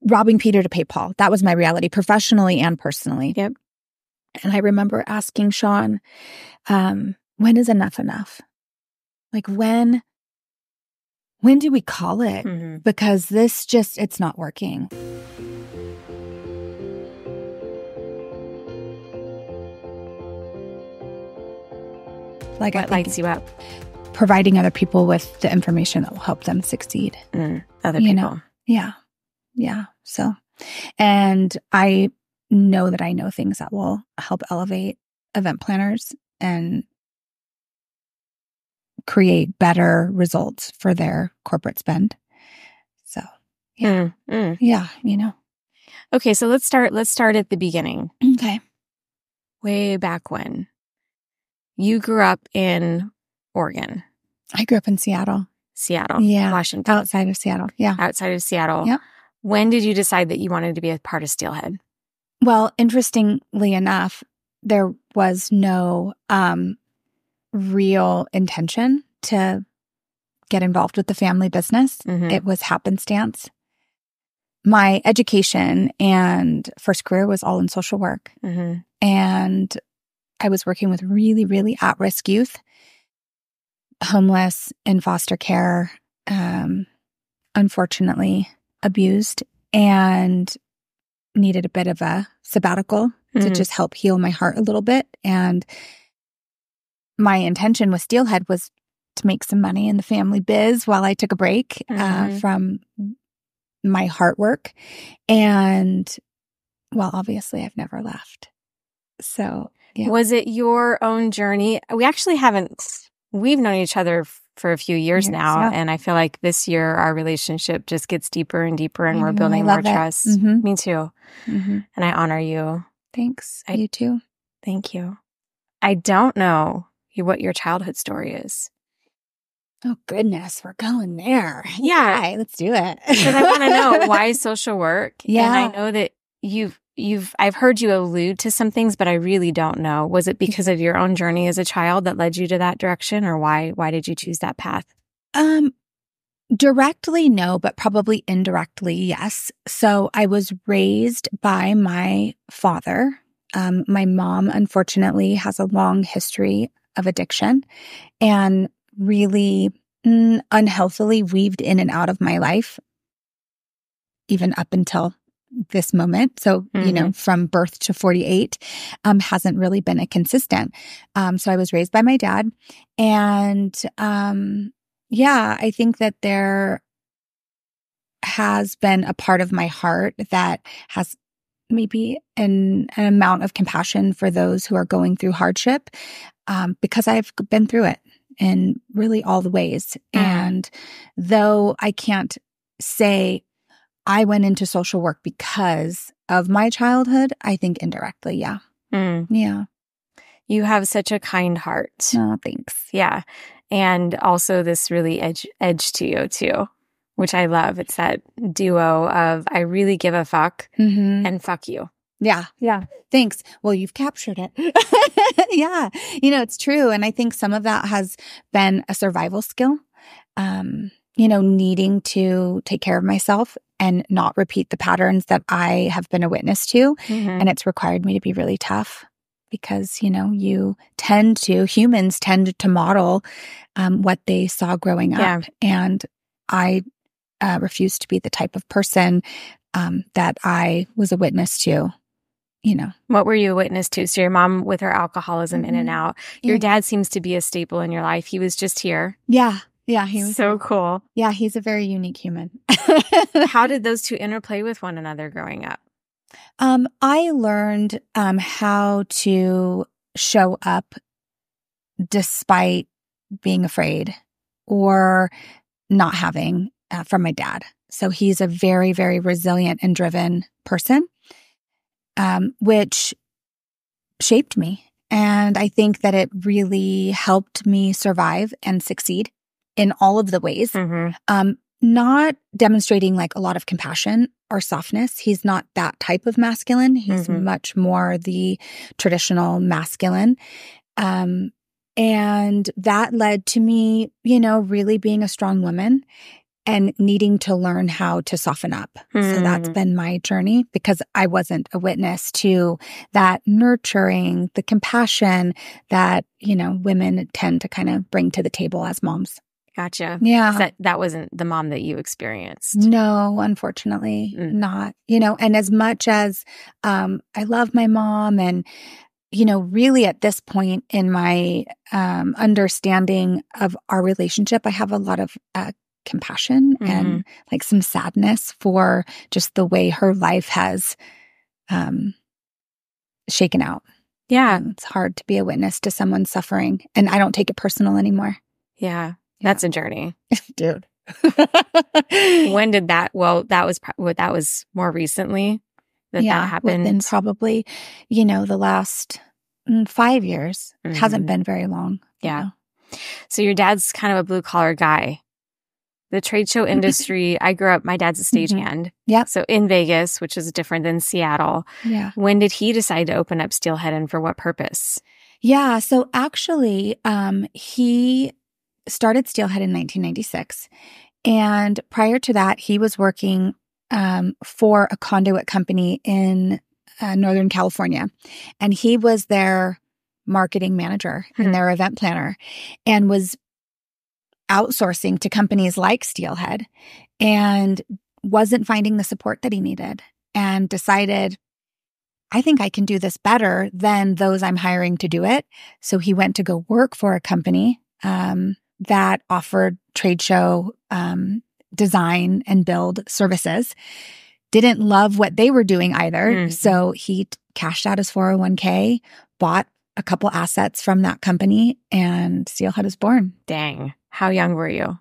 robbing Peter to pay Paul. That was my reality, professionally and personally. Yep. And I remember asking Sean, when is enough enough? Like when do we call it? Mm-hmm. Because this just, it's not working. Like, what lights you up? Providing other people with the information that will help them succeed. Other people. Yeah. Yeah. So, and I know that I know things that will help elevate event planners and create better results for their corporate spend. So, yeah. Yeah, Okay, so let's start at the beginning. Okay. Way back when. You grew up in Oregon. I grew up in Seattle. Yeah. Washington. Outside of Seattle. Yeah. Outside of Seattle. Yeah. When did you decide that you wanted to be a part of Steelhead? Well, interestingly enough, there was no real intention to get involved with the family business. Mm-hmm. It was happenstance. My education and first career was all in social work. Mm-hmm. And I was working with really, really at-risk youth, homeless, in foster care, unfortunately abused, and needed a bit of a sabbatical to just help heal my heart a little bit. And my intention with Steelhead was to make some money in the family biz while I took a break from my heart work. And, well, obviously I've never left. So, yeah. Was it your own journey? We actually we've known each other for a few years now. Yeah. And I feel like this year our relationship just gets deeper and deeper and we're building more trust. Mm-hmm. Me too. Mm-hmm. And I honor you. Thanks. You too. Thank you. I don't know what your childhood story is. Oh, goodness. We're going there. Yeah. Hi, let's do it. Because I want to know why social work. Yeah. And I know that I've heard you allude to some things, but I really don't know. Was it because of your own journey as a child that led you to that direction, or why did you choose that path? Directly, no, but probably indirectly, yes. So I was raised by my father. My mom, unfortunately, has a long history of addiction and really unhealthily weaved in and out of my life, even up until this moment. So, from birth to 48, hasn't really been a consistent. So I was raised by my dad. And I think that there has been a part of my heart that has maybe an amount of compassion for those who are going through hardship, because I've been through it in really all the ways. And though I can't say I went into social work because of my childhood, I think indirectly, yeah. Yeah. You have such a kind heart. Oh, thanks. Yeah. And also this really edge to you too, which I love. It's that duo of I really give a fuck and fuck you. Yeah. Yeah. Thanks. Well, you've captured it. Yeah. It's true. And I think some of that has been a survival skill, needing to take care of myself and not repeat the patterns that I have been a witness to. And it's required me to be really tough because, humans tend to model what they saw growing up. And I refused to be the type of person that I was a witness to. What were you a witness to? So your mom with her alcoholism in and out. Your dad seems to be a staple in your life. He was just here. Yeah. Yeah. He was so cool. Yeah. He's a very unique human. How did those two interplay with one another growing up? I learned how to show up despite being afraid or not having from my dad. So he's a very, very resilient and driven person, which shaped me. And I think that it really helped me survive and succeed in all of the ways. Not demonstrating like a lot of compassion or softness. He's not that type of masculine. He's much more the traditional masculine. And that led to me, really being a strong woman and needing to learn how to soften up. So that's been my journey, because I wasn't a witness to that nurturing, the compassion that, women tend to kind of bring to the table as moms. Gotcha. Yeah. That wasn't the mom that you experienced. No, unfortunately not. And as much as I love my mom, and really at this point in my understanding of our relationship, I have a lot of compassion and like some sadness for just the way her life has shaken out. Yeah. It's hard to be a witness to someone suffering, and I don't take it personal anymore. Yeah. That's a journey. Dude. When did that, that was more recently that happened? Within probably, the last 5 years. It hasn't been very long. Yeah. So your dad's kind of a blue collar guy. The trade show industry, I grew up, my dad's a stagehand. Yeah. So in Vegas, which is different than Seattle. Yeah. When did he decide to open up Steelhead, and for what purpose? Yeah. So actually, he started Steelhead in 1996. And prior to that, he was working for a conduit company in Northern California. And he was their marketing manager and their event planner, and was outsourcing to companies like Steelhead, and wasn't finding the support that he needed, and decided, I think I can do this better than those I'm hiring to do it. So he went to go work for a company that offered trade show design and build services. Didn't love what they were doing either. So he cashed out his 401k, bought a couple assets from that company, and Steelhead was born. Dang. How young were you?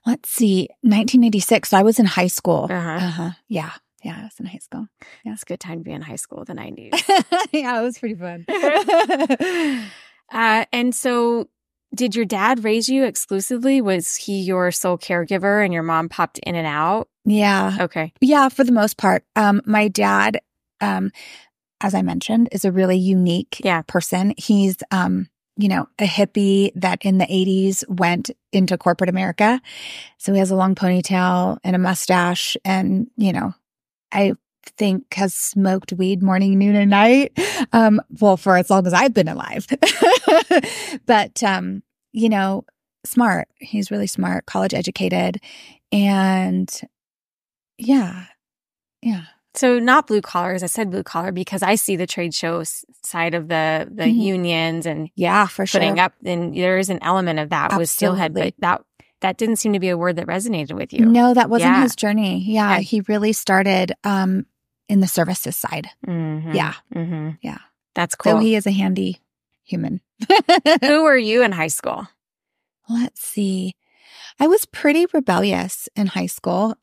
Let's see, 1986. So I was in high school. Yeah. Yeah, I was in high school. Yeah. It's a good time to be in high school, the 90s. Yeah, it was pretty fun. And so did your dad raise you exclusively? Was he your sole caregiver and your mom popped in and out? Yeah. Okay. Yeah, for the most part. My dad, as I mentioned, is a really unique person. He's, a hippie that in the 80s went into corporate America. So he has a long ponytail and a mustache, and, I think has smoked weed morning, noon, and night. For as long as I've been alive. But, smart. He's really smart, college educated. And yeah. So not blue collars. I said blue collar because I see the trade show side of the unions and for sure. putting up, and there is an element of that with Steelhead, but that didn't seem to be a word that resonated with you. No, that wasn't his journey. Yeah. He really started in the services side. Yeah. Yeah. That's cool. So he is a handy human. Who were you in high school? Let's see. I was pretty rebellious in high school.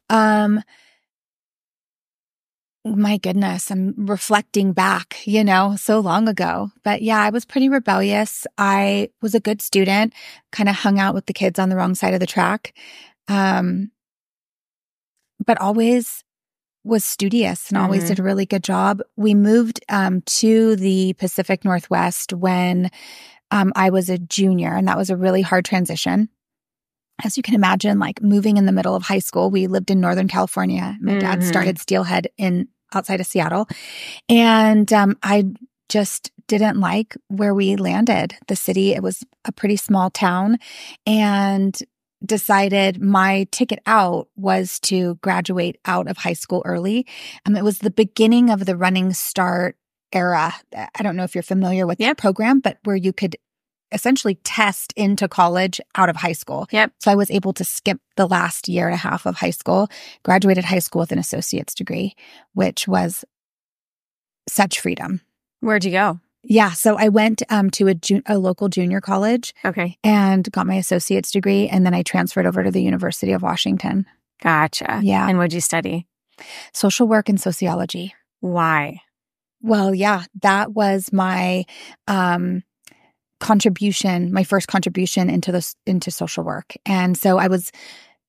My goodness, I'm reflecting back, so long ago. But yeah, I was pretty rebellious. I was a good student, kind of hung out with the kids on the wrong side of the track. But always was studious and always did a really good job. We moved to the Pacific Northwest when I was a junior, and that was a really hard transition. As you can imagine, like moving in the middle of high school. We lived in Northern California. My dad started Steelhead outside of Seattle. And I just didn't like where we landed. The city, it was a pretty small town, and decided my ticket out was to graduate out of high school early. It was the beginning of the Running Start era. I don't know if you're familiar with that program, but where you could essentially test into college out of high school. Yep. So I was able to skip the last year and a half of high school, graduated high school with an associate's degree, which was such freedom. Where'd you go? Yeah. So I went to a local junior college. Okay. And got my associate's degree. And then I transferred over to the University of Washington. Gotcha. Yeah. And what'd you study? Social work and sociology. Why? Well, yeah, that was my contribution, my first contribution into social work. And so I was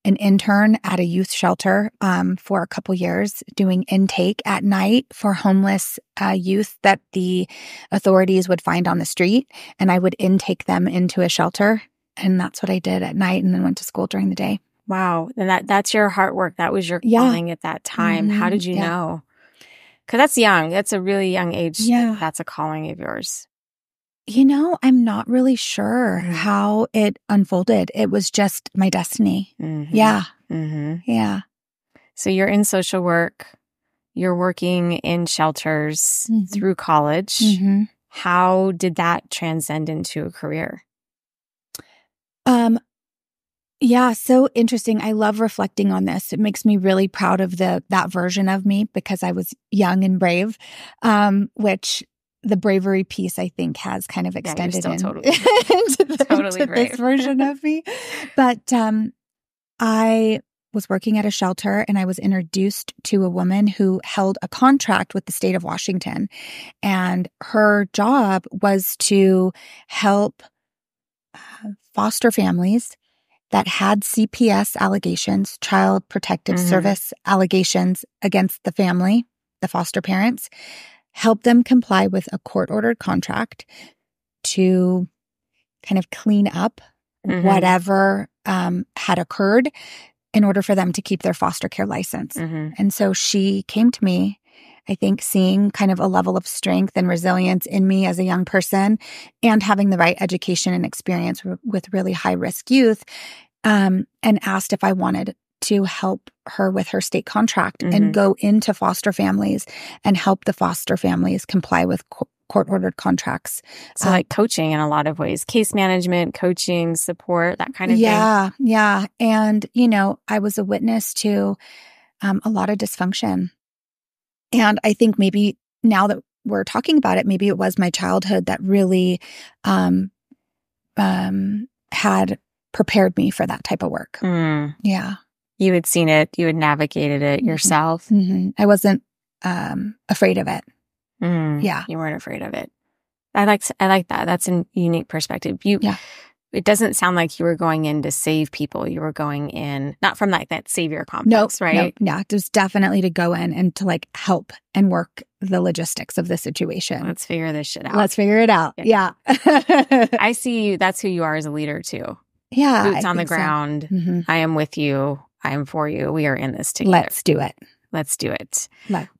an intern at a youth shelter for a couple years, doing intake at night for homeless youth that the authorities would find on the street. And I would intake them into a shelter. And that's what I did at night, and then went to school during the day. Wow. And that's your heart work. That was your calling at that time. How did you know? Because that's young. That's a really young age. Yeah. That's a calling of yours. I'm not really sure how it unfolded. It was just my destiny. Mm-hmm. Yeah. Mm-hmm. Yeah. So you're in social work. You're working in shelters through college. Mm-hmm. How did that transcend into a career? Yeah, so interesting. I love reflecting on this. It makes me really proud of that version of me because I was young and brave, which the bravery piece I think has kind of extended totally into this version of me. But I was working at a shelter and I was introduced to a woman who held a contract with the state of Washington. And her job was to help foster families that had CPS allegations, Child Protective Service allegations against the family, the foster parents, help them comply with a court-ordered contract to kind of clean up whatever had occurred in order for them to keep their foster care license. And so she came to me, I think, seeing kind of a level of strength and resilience in me as a young person and having the right education and experience with really high-risk youth, and asked if I wanted to help her with her state contract and go into foster families and help the foster families comply with court-ordered contracts. So like coaching in a lot of ways, case management, coaching, support, that kind of thing. Yeah. And, I was a witness to a lot of dysfunction. And I think maybe now that we're talking about it, maybe it was my childhood that really had prepared me for that type of work. Yeah. You had seen it. You had navigated it yourself. I wasn't afraid of it. Yeah. You weren't afraid of it. I like that. That's a unique perspective. It doesn't sound like you were going in to save people. You were going in, not from like that savior complex, right? No. Yeah. Just definitely to go in and to like help and work the logistics of the situation. Let's figure this shit out. Let's figure it out. Yeah. I see you. That's who you are as a leader too. Yeah. Boots on the ground. So. I am with you. I am for you. We are in this together. Let's do it. Let's do it.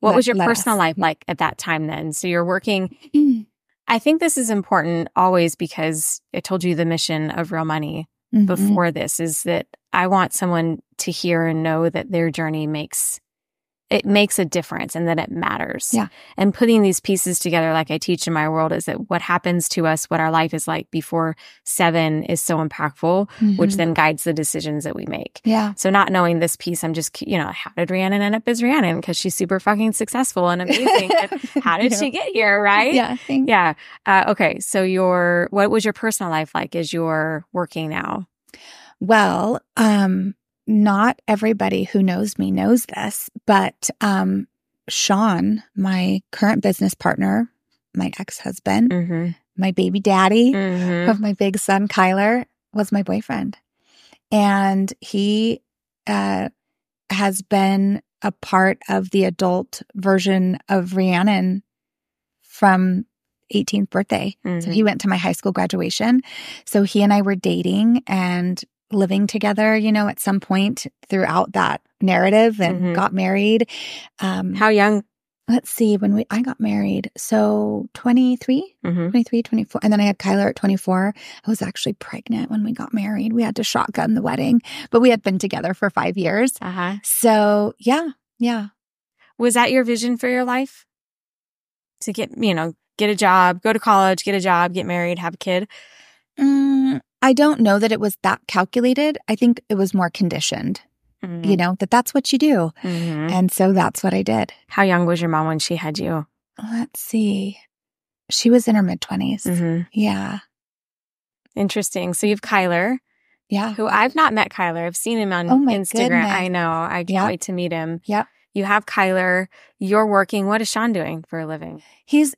What was your personal life like at that time then? So you're working. I think this is important always because I told you the mission of Real Money before this is that I want someone to hear and know that their journey makes a difference and that it matters. Yeah. And putting these pieces together, like I teach in my world, is that what happens to us, what our life is like before 7 is so impactful, which then guides the decisions that we make. Yeah. So not knowing this piece, I'm just, how did Rhiannon end up as Rhiannon? Because she's super fucking successful and amazing. How did she get here, right? Yeah. Yeah. Okay. So what was your personal life like as you're working now? Well, not everybody who knows me knows this, but Sean, my current business partner, my ex-husband, my baby daddy of my big son, Kyler, was my boyfriend. And he has been a part of the adult version of Rhiannon from 18th birthday. So he went to my high school graduation. So he and I were dating and living together, at some point throughout that narrative and got married. How young? Let's see, I got married. So 23, 24. And then I had Kyler at 24. I was actually pregnant when we got married. We had to shotgun the wedding, but we had been together for 5 years. So yeah. Was that your vision for your life? To get a job, go to college, get a job, get married, have a kid? I don't know that it was that calculated. I think it was more conditioned, that's what you do. And so that's what I did. How young was your mom when she had you? Let's see. She was in her mid-20s. Yeah. Interesting. So you have Kyler. Yeah. Who I've not met Kyler. I've seen him on Instagram. Goodness. I know. I can't wait to meet him. Yep. You have Kyler. You're working. What is Sean doing for a living? He's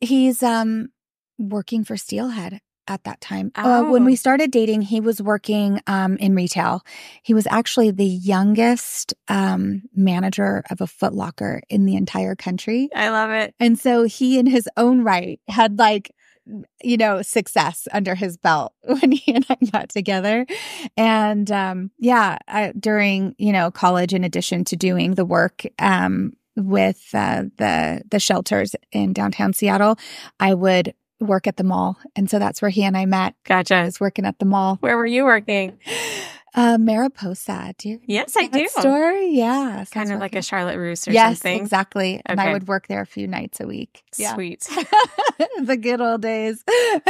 working for Steelhead at that time. When we started dating, he was working in retail. He was actually the youngest manager of a Foot Locker in the entire country. I love it. And so he, in his own right, had success under his belt when he and I got together. And during, college, in addition to doing the work with the shelters in downtown Seattle, I would work at the mall. And so that's where he and I met. Gotcha. I was working at the mall. Where were you working? Mariposa. Do you Yes, I do. Store? Yeah. So kind of like a Charlotte Russe or yes, something. Yes, exactly. Okay. And I would work there a few nights a week. Yeah. Sweet. The good old days. Okay,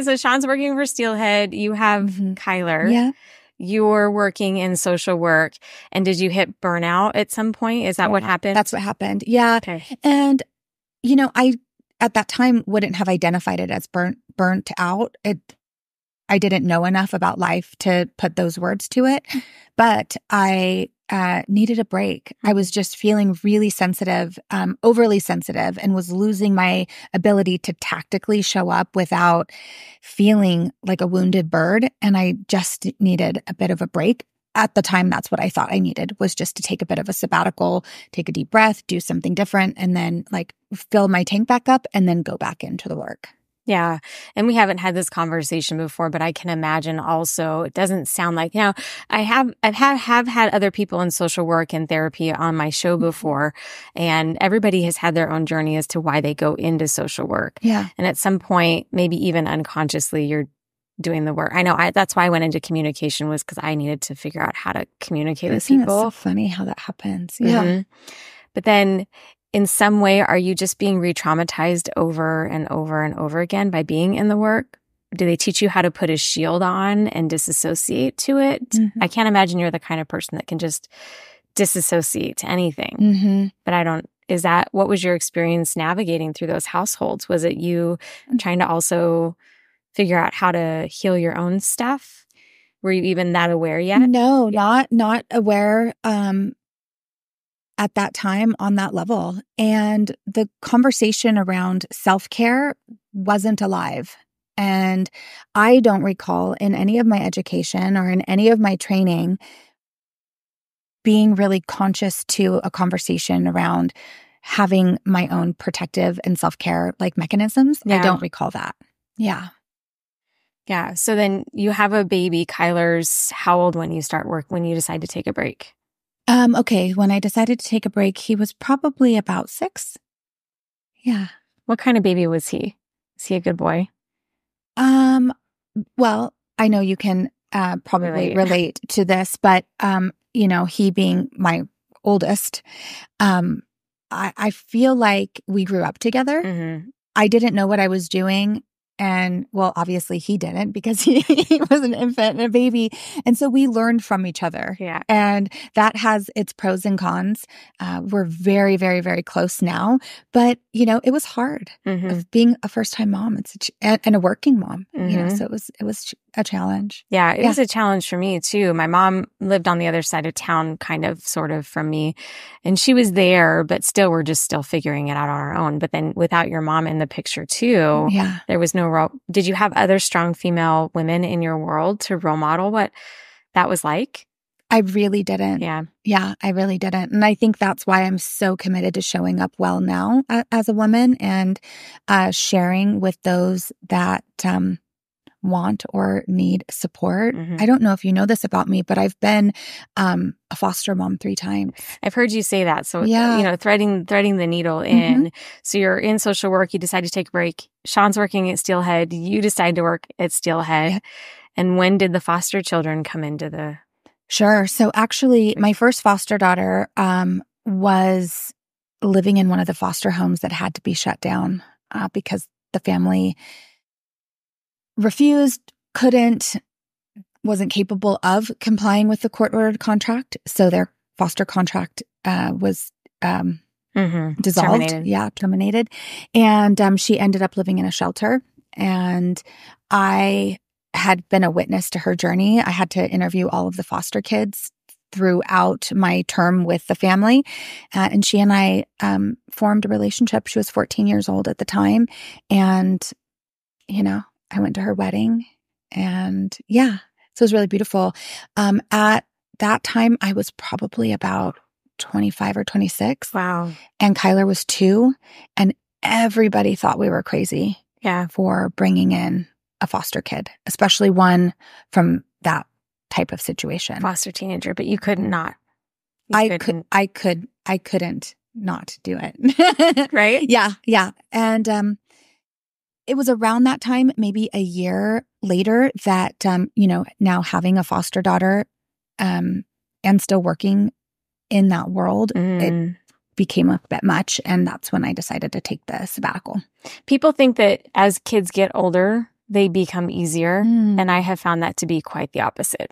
so Sean's working for Steelhead. You have Kyler. Yeah. You're working in social work. And did you hit burnout at some point? Is that what happened? That's what happened. Yeah. Okay. And, I, at that time, wouldn't have identified it as burnt out. I didn't know enough about life to put those words to it, but I needed a break. I was just feeling really sensitive, overly sensitive, and was losing my ability to tactically show up without feeling like a wounded bird. And I just needed a bit of a break. At the time, that's what I thought I needed, was just to take a bit of a sabbatical, take a deep breath, do something different, and then fill my tank back up and then go back into the work. Yeah. And we haven't had this conversation before, but I can imagine also, it doesn't sound like, I've had other people in social work and therapy on my show before, and everybody has had their own journey as to why they go into social work. Yeah. And at some point, maybe even unconsciously, you're doing the work. I know that's why I went into communication, was because I needed to figure out how to communicate with people. It's so funny how that happens. Yeah. Mm-hmm. But then in some way, are you just being re-traumatized over and over and over again by being in the work? Do they teach you how to put a shield on and disassociate to it? Mm-hmm. I can't imagine you're the kind of person that can just disassociate to anything. Mm-hmm. But what was your experience navigating through those households? Was it you trying to also figure out how to heal your own stuff? Were you even that aware yet? No, not aware. At that time on that level. And the conversation around self-care wasn't alive. And I don't recall in any of my education or in any of my training being really conscious to a conversation around having my own protective and self-care mechanisms. Yeah. I don't recall that. Yeah. Yeah. So then you have a baby. Kyler's how old when you start work, when you decide to take a break? Okay. When I decided to take a break, he was probably about 6. Yeah. What kind of baby was he? Is he a good boy? Well, I know you can probably relate to this, but he being my oldest, I feel like we grew up together. Mm-hmm. I didn't know what I was doing. And well, obviously he didn't, because he was an infant and a baby. And so we learned from each other. Yeah. And that has its pros and cons. We're very, very, very close now. But, it was hard of being a first-time mom and a working mom. So it was a challenge. Yeah, it was a challenge for me too. My mom lived on the other side of town, sort of from me. And she was there, but still, we're just still figuring it out on our own. But then without your mom in the picture too, there was no role. Did you have other strong female women in your world to role model what that was like? I really didn't. Yeah. Yeah, I really didn't. And I think that's why I'm so committed to showing up well now as a woman and sharing with those that want or need support. Mm-hmm. I don't know if you know this about me, but I've been a foster mom 3 times. I've heard you say that. So, threading the needle in. Mm-hmm. So you're in social work. You decide to take a break. Sean's working at Steelhead. You decide to work at Steelhead. Yeah. And when did the foster children come into the... Sure. So actually, my first foster daughter was living in one of the foster homes that had to be shut down because the family refused, couldn't, wasn't capable of complying with the court-ordered contract. So their foster contract was dissolved. Terminated. Yeah, terminated. And she ended up living in a shelter. And I had been a witness to her journey. I had to interview all of the foster kids throughout my term with the family. And she and I formed a relationship. She was 14 years old at the time. And, I went to her wedding, and so it was really beautiful. At that time, I was probably about 25 or 26. Wow. And Kyler was 2. And everybody thought we were crazy for bringing in a foster kid, especially one from that type of situation. Foster teenager, but you could not. I couldn't not do it. Right? Yeah. And it was around that time, maybe a year later, that, now having a foster daughter and still working in that world, it became a bit much. And that's when I decided to take the sabbatical. People think that as kids get older, they become easier. And I have found that to be quite the opposite,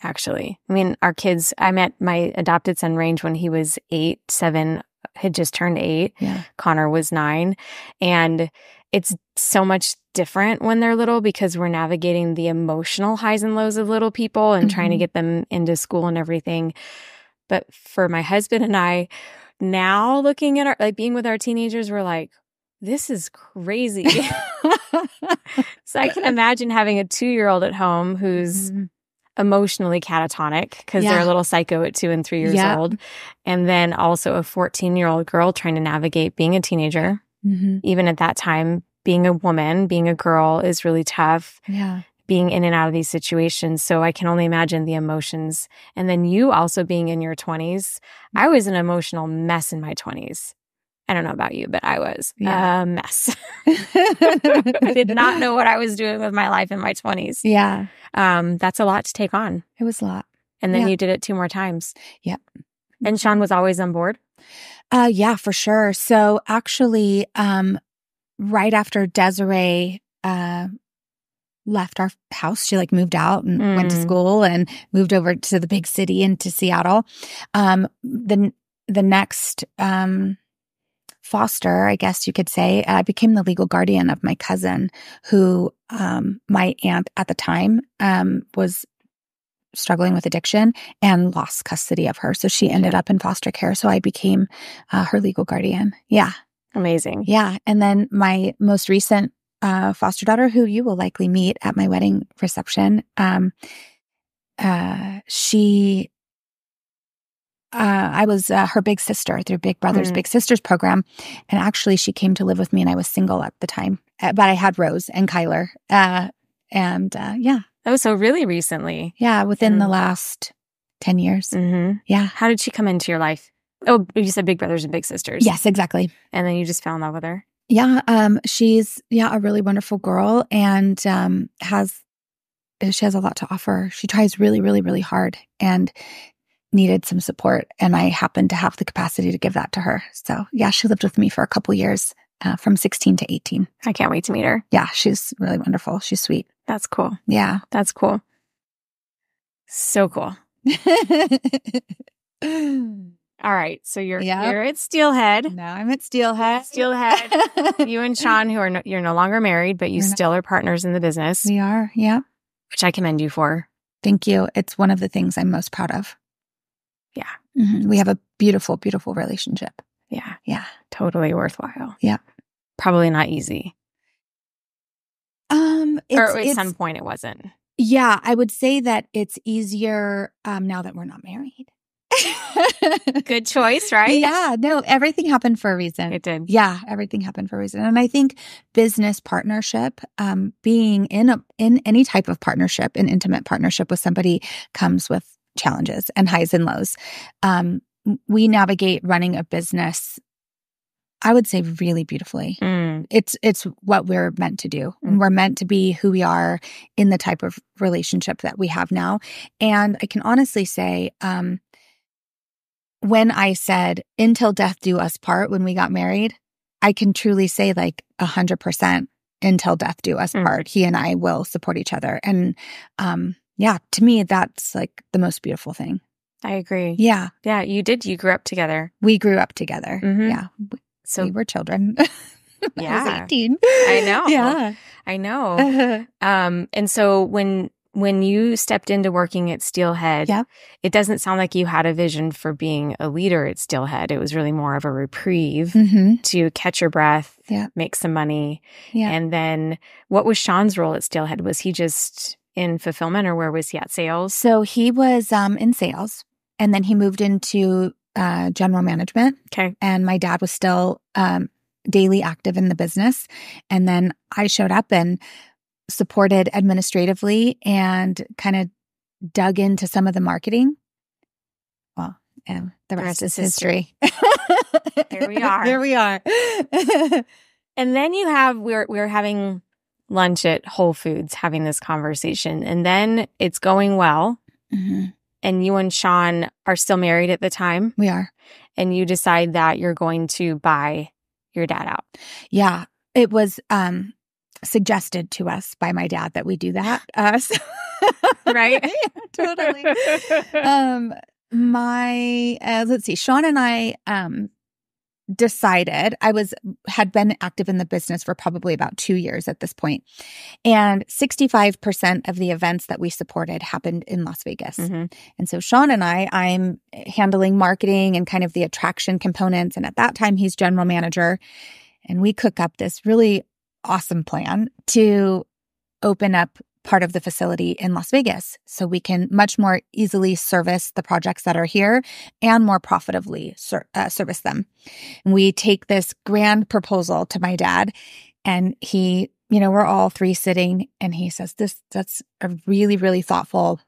actually. I mean, our kids, I met my adopted son Range when he was 8, 7, had just turned 8. Yeah. Connor was 9. And it's so much different when they're little because we're navigating the emotional highs and lows of little people and trying to get them into school and everything. But for my husband and I, now looking at being with our teenagers, we're like, this is crazy. So I can imagine having a 2-year-old at home who's emotionally catatonic because they're a little psycho at 2 and 3 years old. And then also a 14-year-old girl trying to navigate being a teenager. Even at that time, being a woman, being a girl is really tough. Yeah. Being in and out of these situations. So I can only imagine the emotions. And then you also being in your 20s. I was an emotional mess in my 20s. I don't know about you, but I was a mess. I did not know what I was doing with my life in my 20s. Yeah. That's a lot to take on. It was a lot. And then you did it 2 more times. Yep. And Sean was always on board? Yeah, for sure. So actually, right after Desiree left our house, she moved out and went to school and moved over to the big city into Seattle. The next foster, I guess you could say, I became the legal guardian of my cousin, who my aunt at the time was struggling with addiction and lost custody of her. So she ended up in foster care. So I became her legal guardian. Yeah. Amazing. Yeah. And then my most recent foster daughter, who you will likely meet at my wedding reception, I was her big sister through Big Brothers Big Sisters program. And actually she came to live with me and I was single at the time, but I had Rose and Kyler. Oh, so really recently. Yeah. Within the last 10 years. Yeah. How did she come into your life? Oh, you said Big Brothers and Big Sisters. Yes, exactly. And then you just fell in love with her? Yeah. She's a really wonderful girl and she has a lot to offer. She tries really, really, really hard and needed some support. And I happened to have the capacity to give that to her. So yeah, she lived with me for a couple years, from 16 to 18. I can't wait to meet her. Yeah, she's really wonderful. She's sweet. That's cool. Yeah. That's cool. So cool. All right. So you're at Steelhead. Now I'm at Steelhead. Steelhead. You and Sean, you're no longer married, but you still are partners in the business. We are. Yeah. Which I commend you for. Thank you. It's one of the things I'm most proud of. Yeah. We have a beautiful, beautiful relationship. Yeah. Yeah. Totally worthwhile. Yeah. Probably not easy. Or at some point it wasn't. Yeah. I would say that it's easier now that we're not married. Good choice, right? Yeah. No, everything happened for a reason. It did. Yeah. Everything happened for a reason. And I think business partnership, being in any type of partnership, an intimate partnership with somebody, comes with challenges and highs and lows. We navigate running a business, I would say, really beautifully. It's what we're meant to do. And we're meant to be who we are in the type of relationship that we have now. And I can honestly say, when I said, until death do us part, when we got married, I can truly say 100% until death do us part, he and I will support each other. And to me, that's the most beautiful thing. I agree. Yeah. Yeah, you did. You grew up together. We grew up together. Yeah. So we were children. Yeah. I was 18. I know. Yeah. I know. And so when you stepped into working at Steelhead, it doesn't sound like you had a vision for being a leader at Steelhead. It was really more of a reprieve to catch your breath, make some money. Yeah. And then what was Sean's role at Steelhead? Was he just in fulfillment, or where was he at? Sales? So he was in sales, and then he moved into general management. Okay. And my dad was still daily active in the business. And then I showed up and supported administratively and kind of dug into some of the marketing. Well, and the rest is history. Here we are. Here we are. And then we're having lunch at Whole Foods having this conversation. And then it's going well. Mm-hmm. And you and Sean are still married at the time. We are. And you decide that you're going to buy your dad out. Yeah. It was suggested to us by my dad that we do that. Right? Yeah, totally. Let's see, Sean and I decided, had been active in the business for probably about 2 years at this point. And 65% of the events that we supported happened in Las Vegas. Mm-hmm. And so Sean and I'm handling marketing and kind of the attraction components. And at that time, he's general manager. And we cook up this really awesome plan to open up part of the facility in Las Vegas so we can much more easily service the projects that are here and more profitably service them. And we take this grand proposal to my dad, and he, we're all three sitting, and he says, that's a really, really thoughtful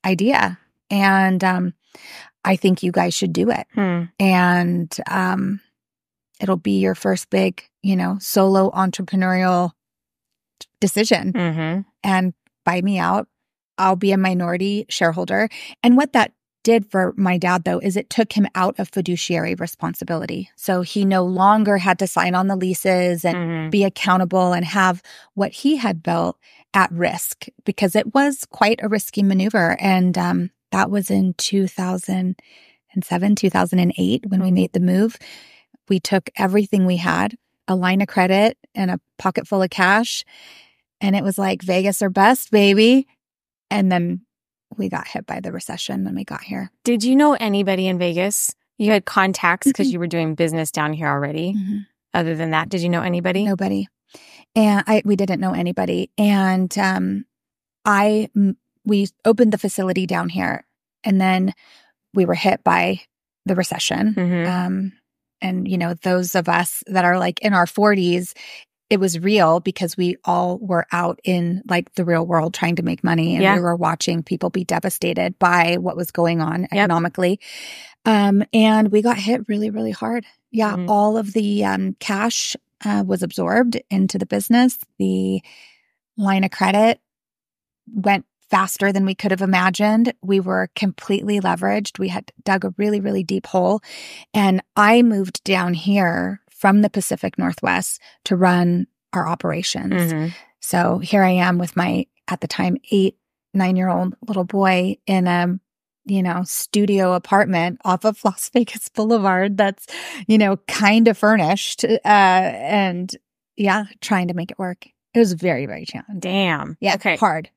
idea. And I think you guys should do it. And it'll be your first big, solo entrepreneurial decision. Mm-hmm. And buy me out. I'll be a minority shareholder. And what that did for my dad, though, is it took him out of fiduciary responsibility. So he no longer had to sign on the leases and be accountable and have what he had built at risk, because it was quite a risky maneuver. And that was in 2007, 2008 when we made the move. We took everything we had, a line of credit and a pocket full of cash. And it was like Vegas or bust, baby. And then we got hit by the recession when we got here. Did you know anybody in Vegas? You had contacts because you were doing business down here already. Mm-hmm. Other than that, did you know anybody? Nobody. And we didn't know anybody. And we opened the facility down here, and then we were hit by the recession. Mm-hmm. And, those of us that are like in our 40s, it was real because we all were out in like the real world trying to make money, and we were watching people be devastated by what was going on economically. And we got hit really, really hard. Yeah. Mm-hmm. All of the cash was absorbed into the business. The line of credit went faster than we could have imagined. We were completely leveraged. We had dug a really, really deep hole. And I moved down here from the Pacific Northwest to run our operations. Mm-hmm. So here I am with my, at the time, 9-year-old little boy in a, studio apartment off of Las Vegas Boulevard that's, kind of furnished. And trying to make it work. It was very, very challenging. Damn. Yeah. Okay. Hard.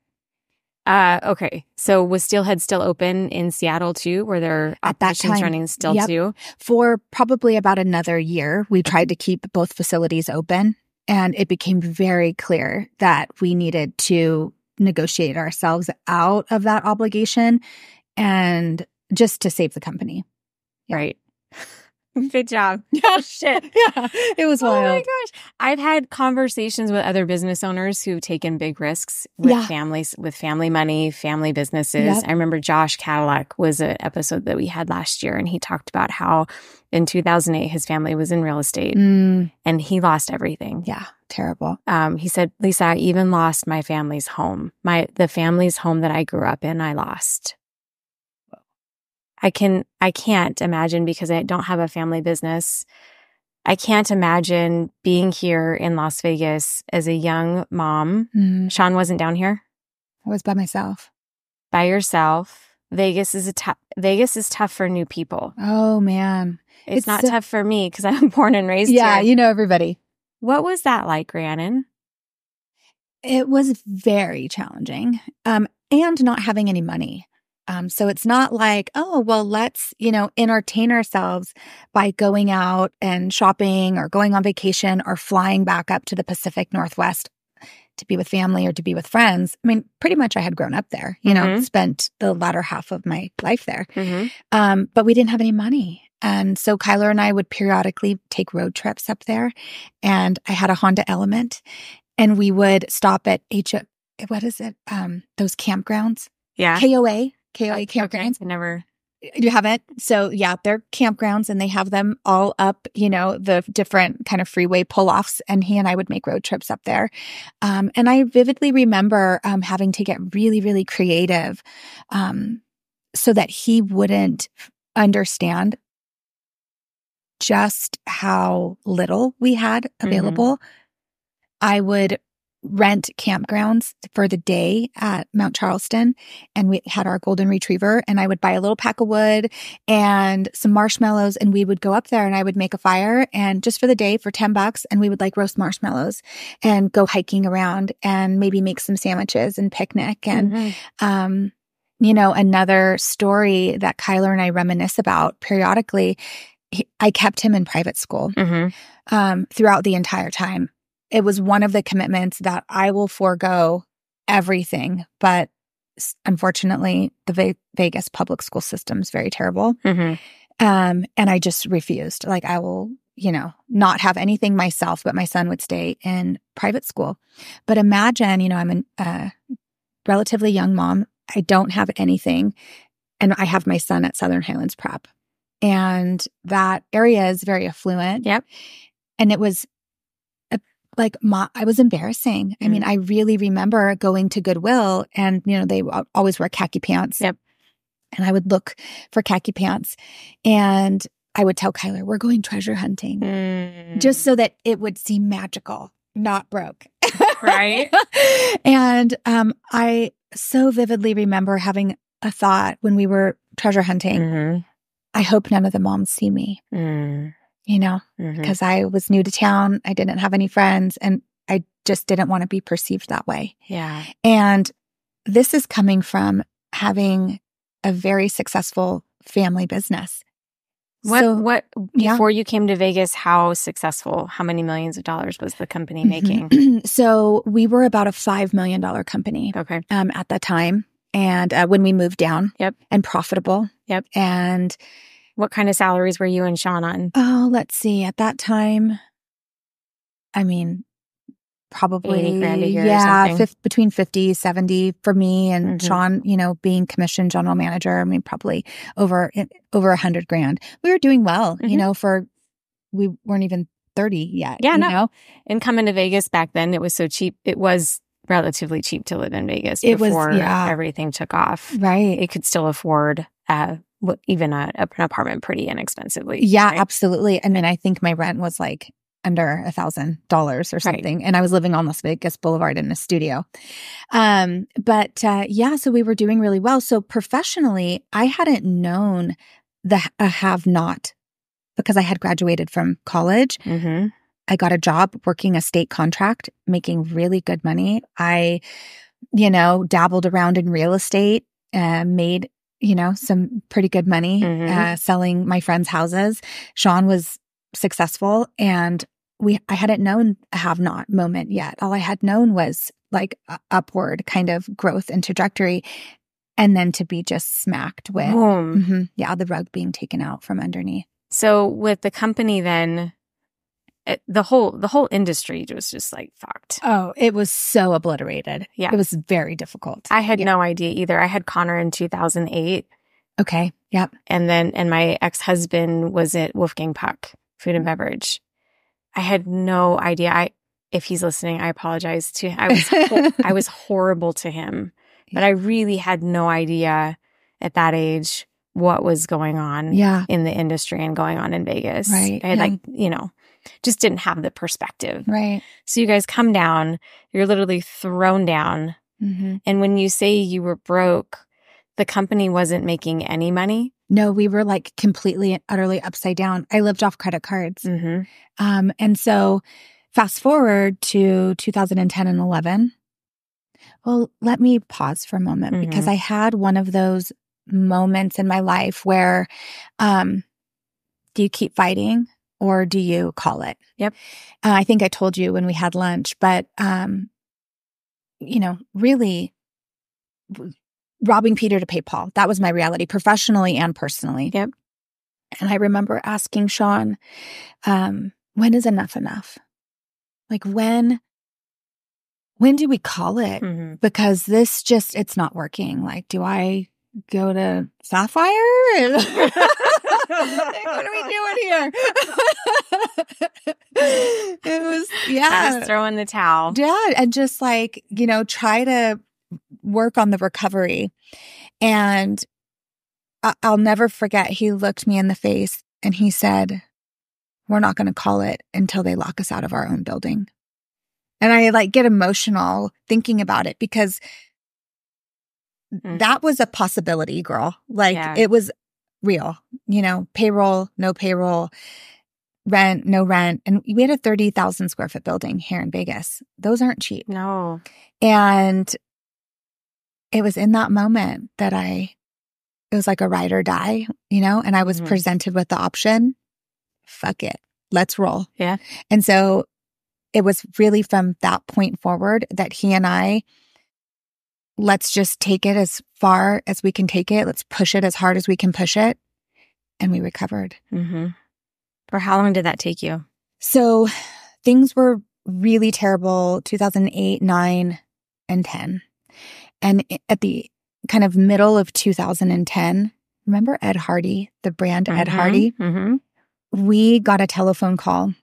Okay. So was Steelhead still open in Seattle too? Were there operations running still too? For probably about another year, we tried to keep both facilities open, and it became very clear that we needed to negotiate ourselves out of that obligation and just to save the company. Yeah. Right. Good job. Yeah. Shit. Yeah. It was wild. Oh my gosh. I've had conversations with other business owners who've taken big risks with families, with family money, family businesses. Yep. I remember Josh Cadillac was an episode that we had last year, and he talked about how in 2008, his family was in real estate and he lost everything. Yeah. Terrible. He said, Lisa, I even lost my family's home. The family's home that I grew up in, I lost. I can't imagine, because I don't have a family business. I can't imagine being here in Las Vegas as a young mom. Sean wasn't down here. I was by myself. By yourself. Vegas is tough for new people. Oh man. It's not tough for me because I'm born and raised here. Yeah, you know everybody. What was that like, Rhiannon? It was very challenging. And not having any money. So it's not like, oh, well, let's, entertain ourselves by going out and shopping or going on vacation or flying back up to the Pacific Northwest to be with family or to be with friends. I mean, pretty much I had grown up there, spent the latter half of my life there. Mm-hmm. But we didn't have any money. And so Kyler and I would periodically take road trips up there. And I had a Honda Element, and we would stop at what is it? Those campgrounds. Yeah. KOA campgrounds. Okay. Never. You haven't? So yeah, they're campgrounds, and they have them all up, the different kind of freeway pull-offs. And he and I would make road trips up there. And I vividly remember having to get really, really creative so that he wouldn't understand just how little we had available. I would rent campgrounds for the day at Mount Charleston, and we had our golden retriever, and I would buy a little pack of wood and some marshmallows, and we would go up there and I would make a fire, and just for the day for $10, and we would roast marshmallows and go hiking around and maybe make some sandwiches and picnic. And another story that Kyler and I reminisce about periodically, I kept him in private school throughout the entire time. It was one of the commitments that I will forego everything. But unfortunately, the Vegas public school system is very terrible. And I just refused. I will, not have anything myself, but my son would stay in private school. But imagine, I'm a relatively young mom. I don't have anything. And I have my son at Southern Highlands Prep. And that area is very affluent. Yep. And it was I was embarrassing. I mean, I really remember going to Goodwill, and, they always wear khaki pants. Yep. And I would look for khaki pants, and I would tell Kyler, we're going treasure hunting, just so that it would seem magical, not broke. Right. And I so vividly remember having a thought when we were treasure hunting. I hope none of the moms see me. Because I was new to town. I didn't have any friends, and I just didn't want to be perceived that way. Yeah. And this is coming from having a very successful family business. Before you came to Vegas, how successful, how many millions of dollars was the company making? So we were about a $5 million company at that time. And when we moved down, and profitable. And what kind of salaries were you and Sean on? Oh, let's see. At that time, I mean, probably $80,000 a year or something. Between 50, 70 for me, and Sean, being commissioned general manager. I mean, probably over $100,000. We were doing well, we weren't even 30 yet. Yeah, no. And coming to Vegas back then, it was so cheap. It was relatively cheap to live in Vegas before everything took off. Right. It could still afford even an apartment pretty inexpensively. Yeah, right? Absolutely. I mean, I think my rent was under $1,000 or something. And I was living on Las Vegas Boulevard in a studio. So we were doing really well. So professionally, I hadn't known the have-not because I had graduated from college. I got a job working a state contract, making really good money. I, dabbled around in real estate, made some pretty good money selling my friends' houses. Sean was successful, and I hadn't known a have-not moment yet. All I had known was upward kind of growth and trajectory, and then to be just smacked with the rug being taken out from underneath. So with the company then, the whole industry was just fucked. Oh, it was so obliterated. Yeah. It was very difficult. I had no idea either. I had Connor in 2008. Okay. Yep. And my ex-husband was at Wolfgang Puck Food and Beverage. I had no idea. If he's listening, I apologize to him. I was horrible to him, but I really had no idea at that age what was going on in the industry and going on in Vegas. Right. I had just didn't have the perspective. Right. So you guys come down, you're literally thrown down. And when you say you were broke, the company wasn't making any money? No, we were completely and utterly upside down. I lived off credit cards. And so fast forward to 2010 and 11. Well, let me pause for a moment because I had one of those moments in my life where do you keep fighting? Or do you call it? Yep. I think I told you when we had lunch, but, really robbing Peter to pay Paul. That was my reality, professionally and personally. Yep. And I remember asking Sean, when is enough enough? Like when do we call it? Mm-hmm. Because this just, it's not working. Like, do I go to Sapphire? Like, what are we doing here? It was, Just throw in the towel. Yeah. And just like, try to work on the recovery. And I'll never forget, he looked me in the face and he said, we're not going to call it until they lock us out of our own building. And I like get emotional thinking about it because that was a possibility, girl. Like it was real, payroll, no payroll, rent, no rent. And we had a 30,000 square foot building here in Vegas. Those aren't cheap. No. And it was in that moment that it was like a ride or die, and I was presented with the option, fuck it, let's roll. Yeah. And so it was really from that point forward that he and I, let's just take it as far as we can take it. Let's push it as hard as we can push it. And we recovered. Mm-hmm. For how long did that take you? So things were really terrible 2008, 9, and 10. And at the kind of middle of 2010, remember Ed Hardy, the brand Ed Hardy? Mm-hmm. We got a telephone call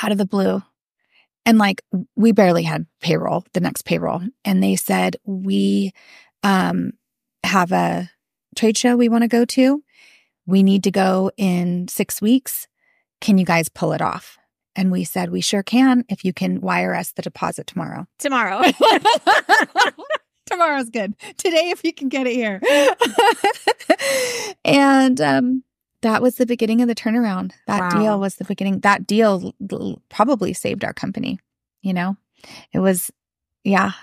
out of the blue. And like, we barely had payroll, the next payroll. And they said, we have a trade show we want to go to. We need to go in 6 weeks. Can you guys pull it off? And we said, we sure can if you can wire us the deposit tomorrow. Tomorrow's good. Today, if you can get it here. And that was the beginning of the turnaround. That deal was the beginning. That deal probably saved our company. It was, a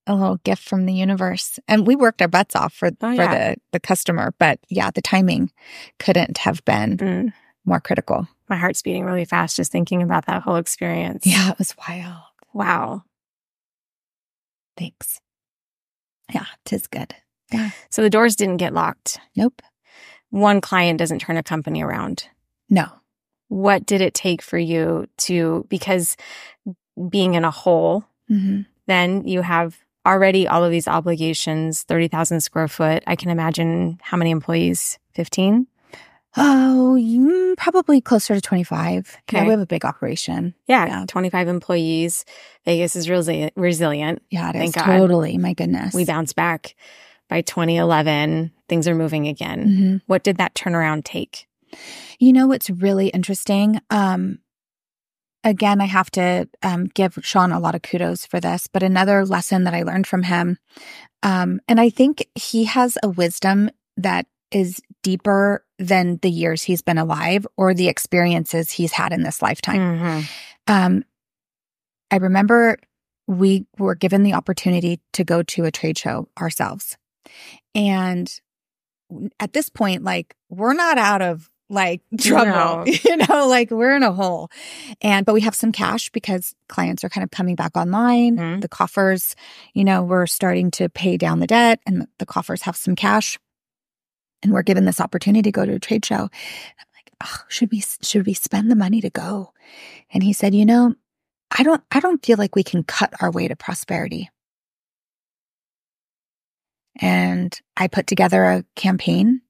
little gift from the universe. And we worked our butts off for the customer. But the timing couldn't have been more critical. My heart's beating really fast just thinking about that whole experience. Yeah, it was wild. Wow. Thanks. Yeah, 'tis good. Yeah. So the doors didn't get locked. Nope. One client doesn't turn a company around. No. What did it take for you because being in a hole, then you have already all of these obligations, 30,000 square foot. I can imagine how many employees? 15? Oh, probably closer to 25. Okay. Yeah, we have a big operation. Yeah, 25 employees. Vegas is resilient. Yeah, it Thank is. God. Totally. My goodness. We bounced back. By 2011, things are moving again. What did that turnaround take? It's really interesting. Again, I have to give Sean a lot of kudos for this, but another lesson that I learned from him, and I think he has a wisdom that is deeper than the years he's been alive or the experiences he's had in this lifetime. I remember we were given the opportunity to go to a trade show ourselves. And at this point, like, we're not out of like trouble, like we're in a hole. But we have some cash because clients are kind of coming back online. The coffers, we're starting to pay down the debt and the coffers have some cash. And we're given this opportunity to go to a trade show. I'm like, oh, should we spend the money to go? And he said, I don't feel like we can cut our way to prosperity. And I put together a campaign,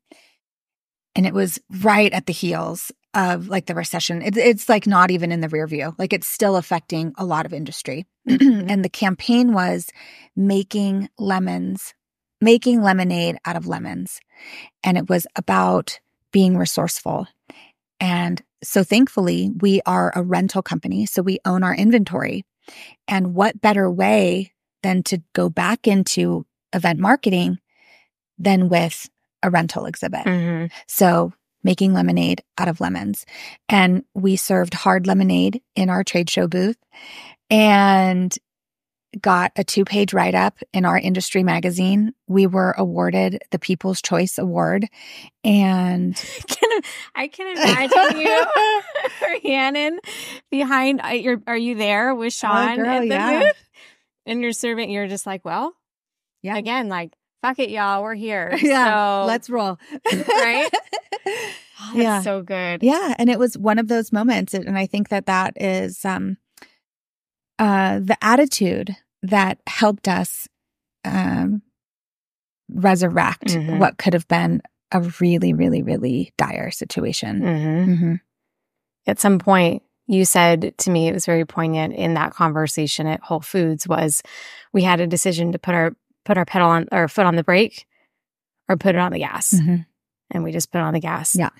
and it was right at the heels of like the recession. It's like not even in the rear view. Like, it's still affecting a lot of industry. And the campaign was making lemonade out of lemons. And it was about being resourceful. And so thankfully, we are a rental company, so we own our inventory. And what better way than to go back into event marketing than with a rental exhibit? So making lemonade out of lemons. And we served hard lemonade in our trade show booth and got a 2-page write-up in our industry magazine. We were awarded the People's Choice Award. And I can imagine you, Rhiannon, behind. Are you there with Sean at the booth? And you're serving. You're just like, well, again, like fuck it, y'all. We're here. Yeah. So, let's roll. Right? Oh, that's so good. Yeah. And it was one of those moments. And I think that is the attitude that helped us resurrect what could have been a really, really, really dire situation. At some point, you said to me, it was very poignant in that conversation at Whole Foods, was we had a decision to put our pedal on, or foot on the brake, or put it on the gas. And we just put it on the gas. Yeah.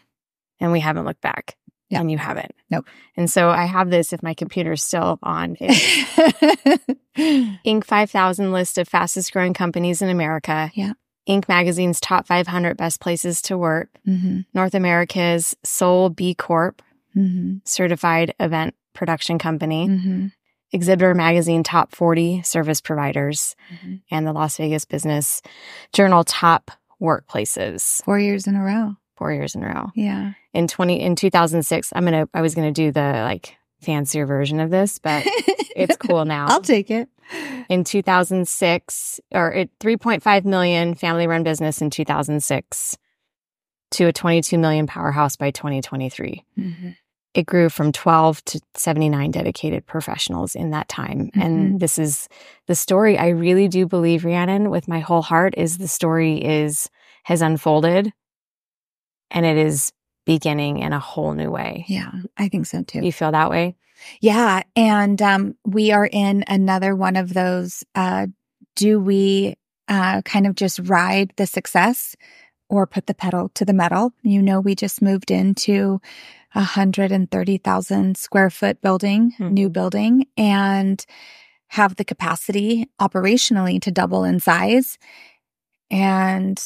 And we haven't looked back. Yeah. And you haven't. Nope. And so I have this, if my computer's still on. Inc. 5000 list of fastest growing companies in America. Yeah. Inc. magazine's top 500 best places to work. North America's sole B Corp certified event production company. Exhibitor magazine top 40 service providers. And the Las Vegas Business Journal top workplaces. 4 years in a row. 4 years in a row. Yeah. In 2006, I was gonna do the like fancier version of this, but it's cool now. I'll take it. In 2006, or at 3.5 million family-run business in 2006 to a 22 million powerhouse by 2023. It grew from 12 to 79 dedicated professionals in that time. And this is the story. I really do believe, Rhiannon, with my whole heart, is the story has unfolded, and it is beginning in a whole new way. Yeah, I think so too. You feel that way? Yeah. And we are in another one of those, do we kind of just ride the success or put the pedal to the metal? You know, we just moved into 130,000 square foot building, new building, and have the capacity operationally to double in size. And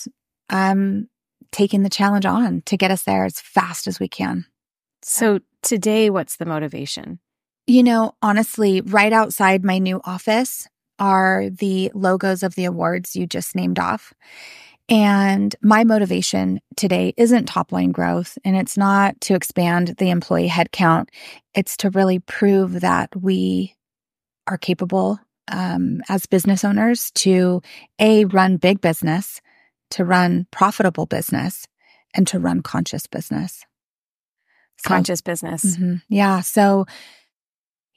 I'm taking the challenge on to get us there as fast as we can. So today, what's the motivation? You know, honestly, right outside my new office are the logos of the awards you just named off. And my motivation today isn't top line growth, and it's not to expand the employee headcount. It's to really prove that we are capable as business owners to run big business, to run profitable business, and to run conscious business. Conscious business. Yeah. So,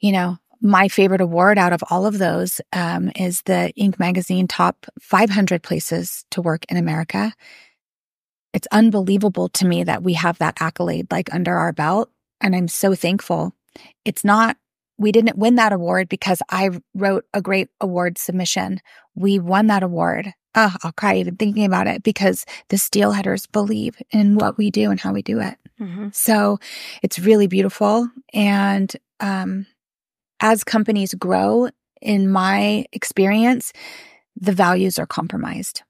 you know, my favorite award out of all of those is the Inc. magazine top 500 places to work in America. It's unbelievable to me that we have that accolade like under our belt. And I'm so thankful. We didn't win that award because I wrote a great award submission. We won that award. Oh, I'll cry even thinking about it, because the Steelheaders believe in what we do and how we do it. So it's really beautiful. And as companies grow, in my experience, the values are compromised.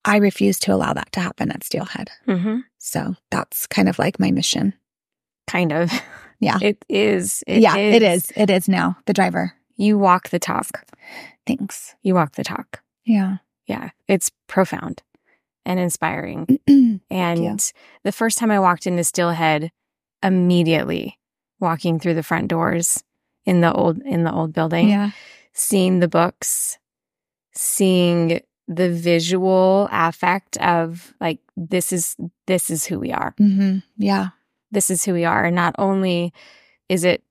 I refuse to allow that to happen at Steelhead. So that's kind of like my mission. Kind of. Yeah. It is. It is. It is now. The driver. You walk the talk. Thanks. You walk the talk. Yeah. Yeah. It's profound and inspiring. And the first time I walked into Steelhead, immediately walking through the front doors in the old building, seeing the books, seeing the visual affect of like, this is who we are. Yeah. This is who we are. And not only is it,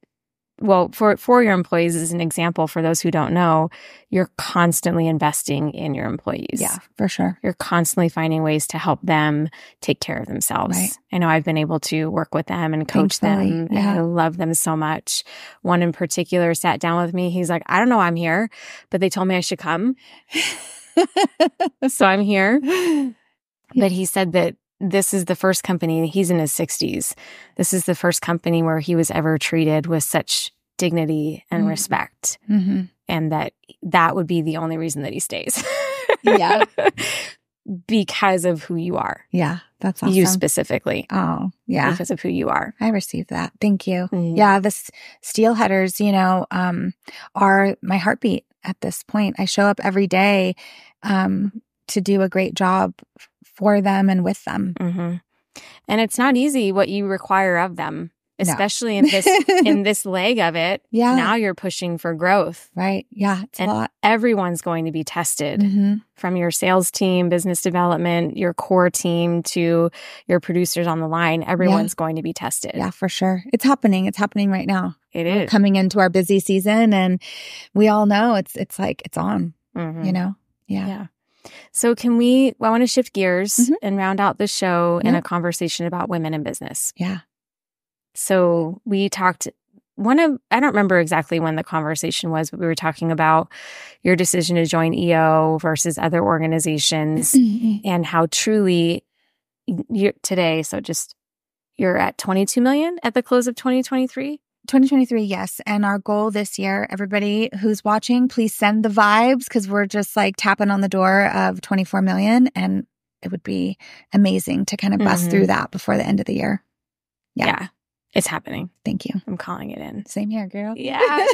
well, for your employees, as an example, for those who don't know, you're constantly investing in your employees. Yeah, for sure. You're constantly finding ways to help them take care of themselves. Right. I know I've been able to work with them and coach them. Yeah. And I love them so much. One in particular sat down with me. He's like, I don't know why I'm here, but they told me I should come. So I'm here. But he said that this is the first company, he's in his 60s. This is the first company where he was ever treated with such dignity and respect. And that would be the only reason that he stays. Yeah. Because of who you are. Yeah. That's awesome. You specifically. Oh, yeah. Because of who you are. I received that. Thank you. Yeah. The Steelheaders, are my heartbeat at this point. I show up every day to do a great job for them and with them. And it's not easy what you require of them. especially in this leg of it. Yeah. Now you're pushing for growth. Right. Yeah. It's a lot. Everyone's going to be tested from your sales team, business development, your core team to your producers on the line. Everyone's going to be tested. Yeah, for sure. It's happening. It's happening right now. We're coming into our busy season, and we all know it's like it's on, you know? Yeah. So I want to shift gears and round out the show in a conversation about women in business. Yeah. So we talked, I don't remember exactly when the conversation was, but we were talking about your decision to join EO versus other organizations and how truly today, you're at 22 million at the close of 2023? 2023, yes. And our goal this year, everybody who's watching, please send the vibes because we're just like tapping on the door of 24 million. And it would be amazing to kind of bust through that before the end of the year. Yeah. It's happening. Thank you. I'm calling it in. Same here, girl. Yeah.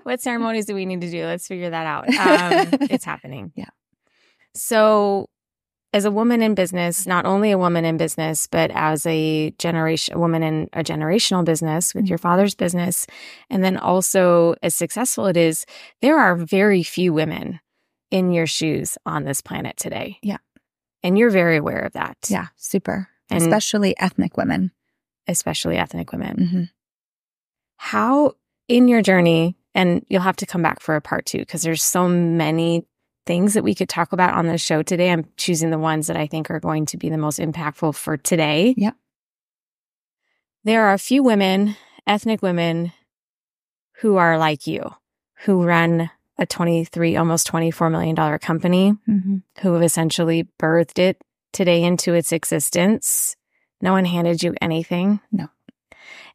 What ceremonies do we need to do? Let's figure that out. It's happening. Yeah. So as a woman in business, not only a woman in business, but as a woman in a generational business with your father's business, and then also as successful it is, there are very few women in your shoes on this planet today. Yeah. And you're very aware of that. Yeah, super. And especially ethnic women. How in your journey, and you'll have to come back for a part 2 because there's so many things that we could talk about on the show today. I'm choosing the ones that I think are going to be the most impactful for today. Yeah. There are a few women, ethnic women, who are like you, who run a almost $24 million company, who have essentially birthed it today into its existence. No one handed you anything. No.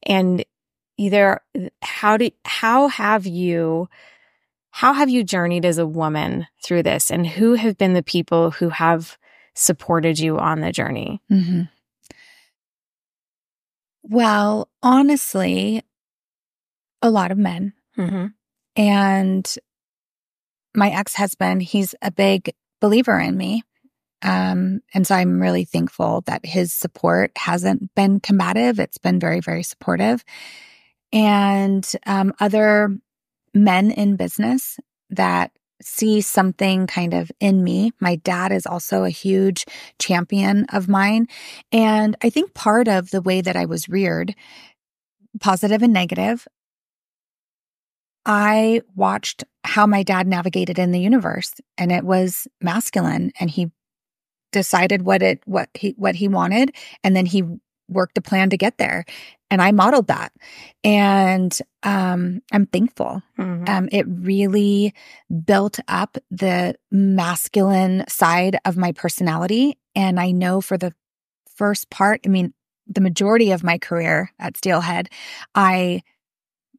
And how have you journeyed as a woman through this, and who have been the people who have supported you on the journey? Well, honestly, a lot of men. And my ex-husband, he's a big believer in me. And so I'm really thankful that his support hasn't been combative. It's been very, very supportive. And other men in business that see something kind of in me. My dad is also a huge champion of mine. And I think part of the way that I was reared, positive and negative, I watched how my dad navigated in the universe, and it was masculine, and he decided what he wanted, and then he worked a plan to get there. And I modeled that. And I'm thankful. It really built up the masculine side of my personality. And I know for the first part, the majority of my career at Steelhead, I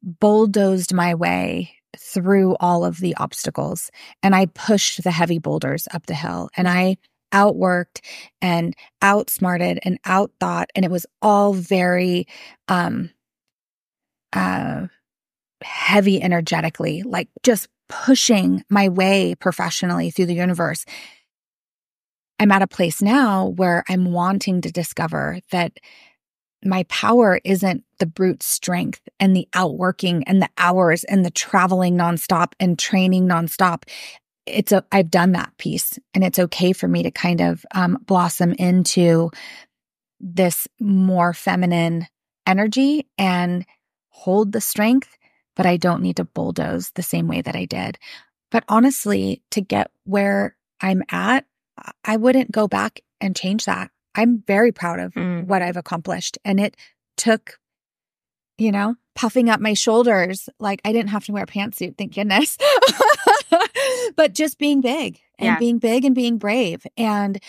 bulldozed my way through all of the obstacles. And I pushed the heavy boulders up the hill. And I outworked and outsmarted and outthought, and it was all very heavy energetically, like just pushing my way professionally through the universe. I'm at a place now where I'm wanting to discover that my power isn't the brute strength and the outworking and the hours and the traveling nonstop and training nonstop. I've done that piece, and it's okay for me to kind of blossom into this more feminine energy and hold the strength, but I don't need to bulldoze the same way that I did. But honestly, to get where I'm at, I wouldn't go back and change that. I'm very proud of what I've accomplished, and it took, puffing up my shoulders. Like I didn't have to wear a pantsuit, thank goodness. But just being big and being big and being brave and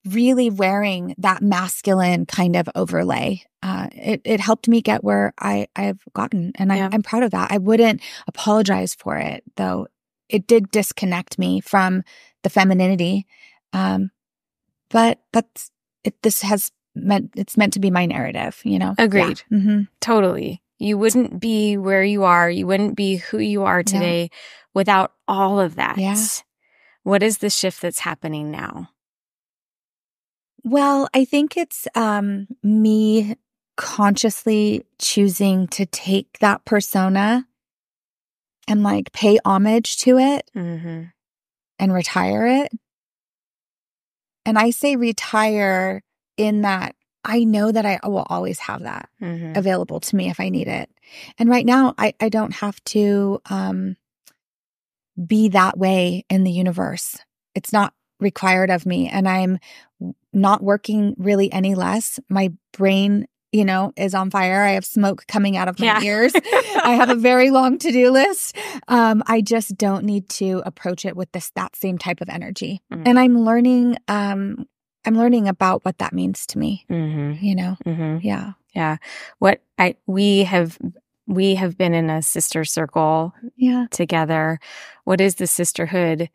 really wearing that masculine kind of overlay. It helped me get where I've gotten. And I'm proud of that. I wouldn't apologize for it, though. It did disconnect me from the femininity. But it's meant to be my narrative, Agreed. Yeah. Totally. You wouldn't be where you are. You wouldn't be who you are today without all of that. Yeah. What is the shift that's happening now? Well, I think it's me consciously choosing to take that persona and like pay homage to it and retire it. And I say retire in that I know that I will always have that available to me if I need it. And right now, I don't have to be that way in the universe. It's not required of me. And I'm not working really any less. My brain, is on fire. I have smoke coming out of my ears. I have a very long to-do list. I just don't need to approach it with that same type of energy. And I'm learning about what that means to me. Yeah. Yeah. We have been in a sister circle together. What is the sisterhood?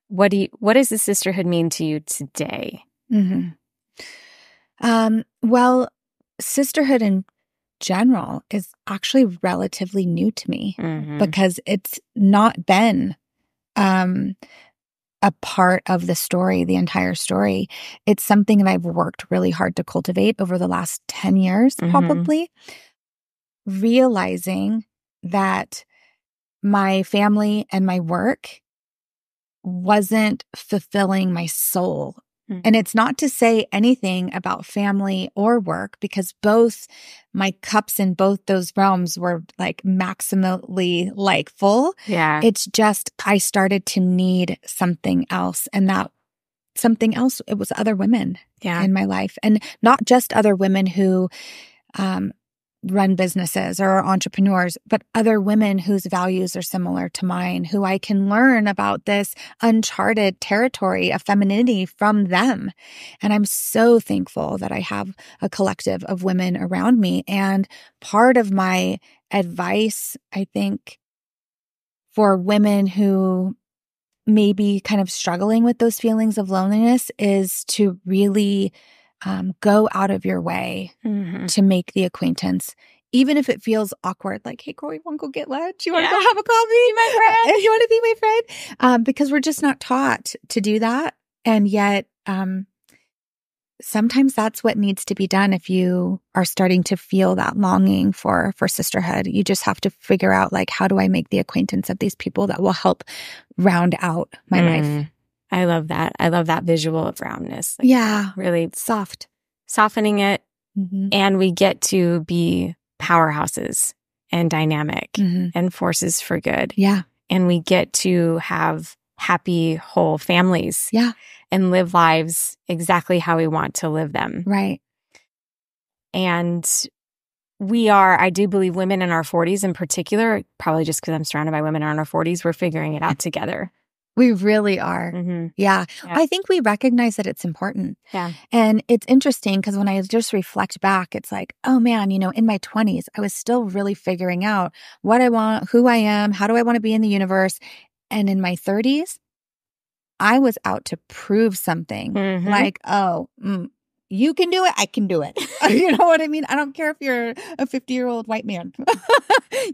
What does the sisterhood mean to you today? Well, sisterhood in general is actually relatively new to me because it's not been a part of the story, the entire story. It's something that I've worked really hard to cultivate over the last 10 years, probably, realizing that my family and my work wasn't fulfilling my soul. And it's not to say anything about family or work, because both my cups in both those realms were like maximally like full. Yeah. It's just I started to need something else. And that something else, it was other women in my life. And not just other women who run businesses or are entrepreneurs, but other women whose values are similar to mine, who I can learn about this uncharted territory of femininity from them. And I'm so thankful that I have a collective of women around me. And part of my advice, I think, for women who may be kind of struggling with those feelings of loneliness is to really go out of your way to make the acquaintance, even if it feels awkward. Like, hey, Corey, want to go get lunch? You want to go have a coffee? My friend. You want to be my friend? Because we're just not taught to do that. And yet, sometimes that's what needs to be done if you are starting to feel that longing for sisterhood. You just have to figure out, like, how do I make the acquaintance of these people that will help round out my life? I love that. I love that visual of roundness. Like, really soft. Softening it. And we get to be powerhouses and dynamic and forces for good. Yeah. And we get to have happy, whole families. Yeah. And live lives exactly how we want to live them. Right. And I do believe women in our 40s in particular, probably just because I'm surrounded by women in our 40s, we're figuring it out together. We really are. Yeah. I think we recognize that it's important. Yeah. And it's interesting because when I just reflect back, it's like, oh man, in my 20s, I was still really figuring out what I want, who I am, how do I want to be in the universe. And in my 30s, I was out to prove something like, you can do it, I can do it. You know what I mean? I don't care if you're a 50-year-old white man.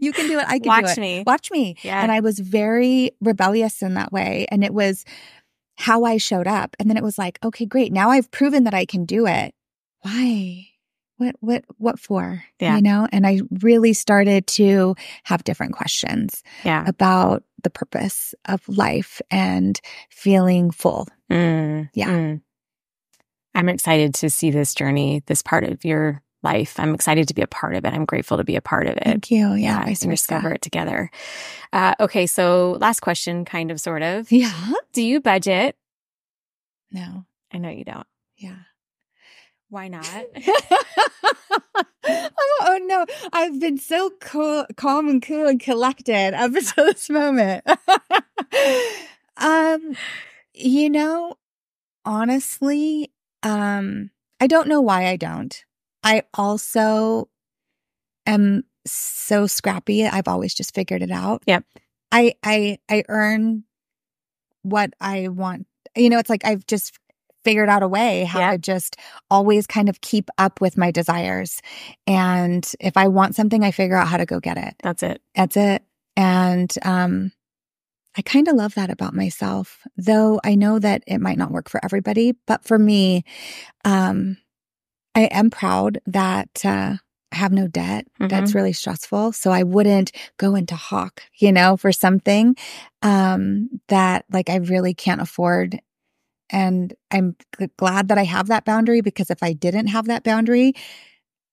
You can do it, I can do it. Watch me. Yeah. And I was very rebellious in that way. And it was how I showed up. And then it was like, okay, great. Now I've proven that I can do it. Why? What for? Yeah. And I really started to have different questions about the purpose of life and feeling full. I'm excited to see this journey, this part of your life. I'm excited to be a part of it. I'm grateful to be a part of it. Thank you. Yeah. And discover it together. Okay. So last question, kind of, sort of. Yeah. Do you budget? No. I know you don't. Yeah. Why not? Oh no. I've been so calm and cool and collected up until this moment. Honestly, I don't know why I don't. I also am so scrappy. I've always just figured it out. Yep. I earn what I want. It's like I've just figured out a way how to just always kind of keep up with my desires. And if I want something, I figure out how to go get it. That's it. And I kind of love that about myself, though I know that it might not work for everybody. But for me, I am proud that have no debt. That's really stressful. So I wouldn't go into hawk, for something that like I really can't afford. And I'm glad that I have that boundary, because if I didn't have that boundary,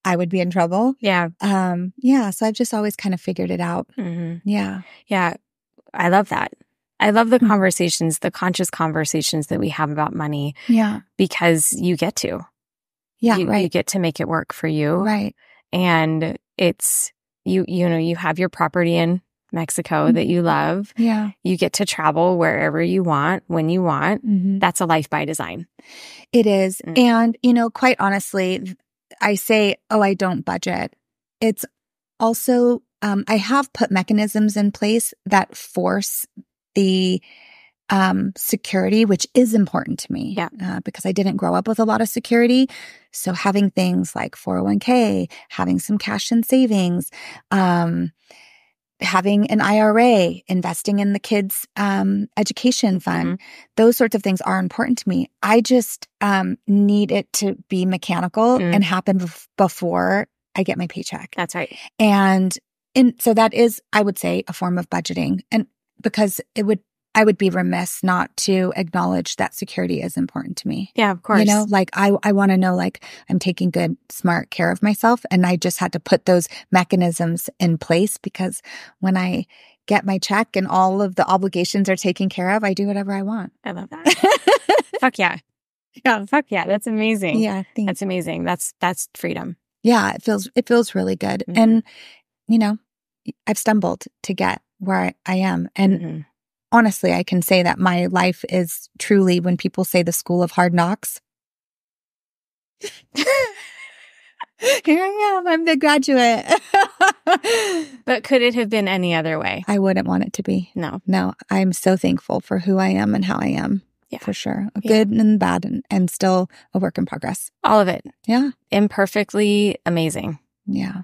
I would be in trouble. Yeah. So I've just always kind of figured it out. Yeah. Yeah. I love that. I love the conversations, the conscious conversations that we have about money. Yeah. Because you get to. Yeah, right. You get to make it work for you. Right. And it's, you have your property in Mexico that you love. Yeah. You get to travel wherever you want, when you want. That's a life by design. It is. And, quite honestly, I say, I don't budget. It's also, I have put mechanisms in place that force the security, which is important to me. Yeah. Because I didn't grow up with a lot of security. So having things like 401k, having some cash in savings, having an IRA, investing in the kids' education fund, those sorts of things are important to me. I just need it to be mechanical and happen before I get my paycheck. That's right. And so that is, I would say, a form of budgeting. And because I would be remiss not to acknowledge that security is important to me. Yeah, of course. Like I want to know, like, I'm taking good, smart care of myself. And I just had to put those mechanisms in place, because when I get my check and all of the obligations are taken care of, I do whatever I want. I love that. Fuck yeah. Yeah. Fuck yeah. That's amazing. Yeah. That's amazing. That's freedom. Yeah. It feels really good. And, I've stumbled to get where I am. And honestly, I can say that my life is truly, when people say the school of hard knocks, here I am. I'm the graduate. But could it have been any other way? I wouldn't want it to be. No. I'm so thankful for who I am and how I am. Yeah. For sure. Good and bad, and still a work in progress. All of it. Yeah. Imperfectly amazing. Yeah.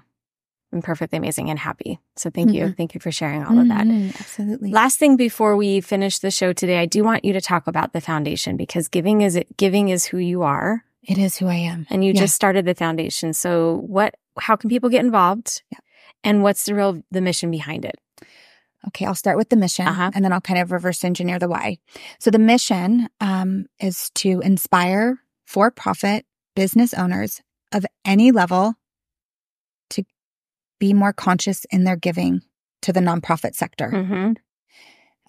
Imperfectly amazing and happy. So thank you. Thank you for sharing all of that. Absolutely. Last thing before we finish the show today, I do want you to talk about the foundation, because giving is who you are. It is who I am. And you just started the foundation. So how can people get involved? Yeah. And what's the mission behind it? Okay, I'll start with the mission, and then I'll kind of reverse engineer the why. So the mission is to inspire for-profit business owners of any level to be more conscious in their giving to the nonprofit sector.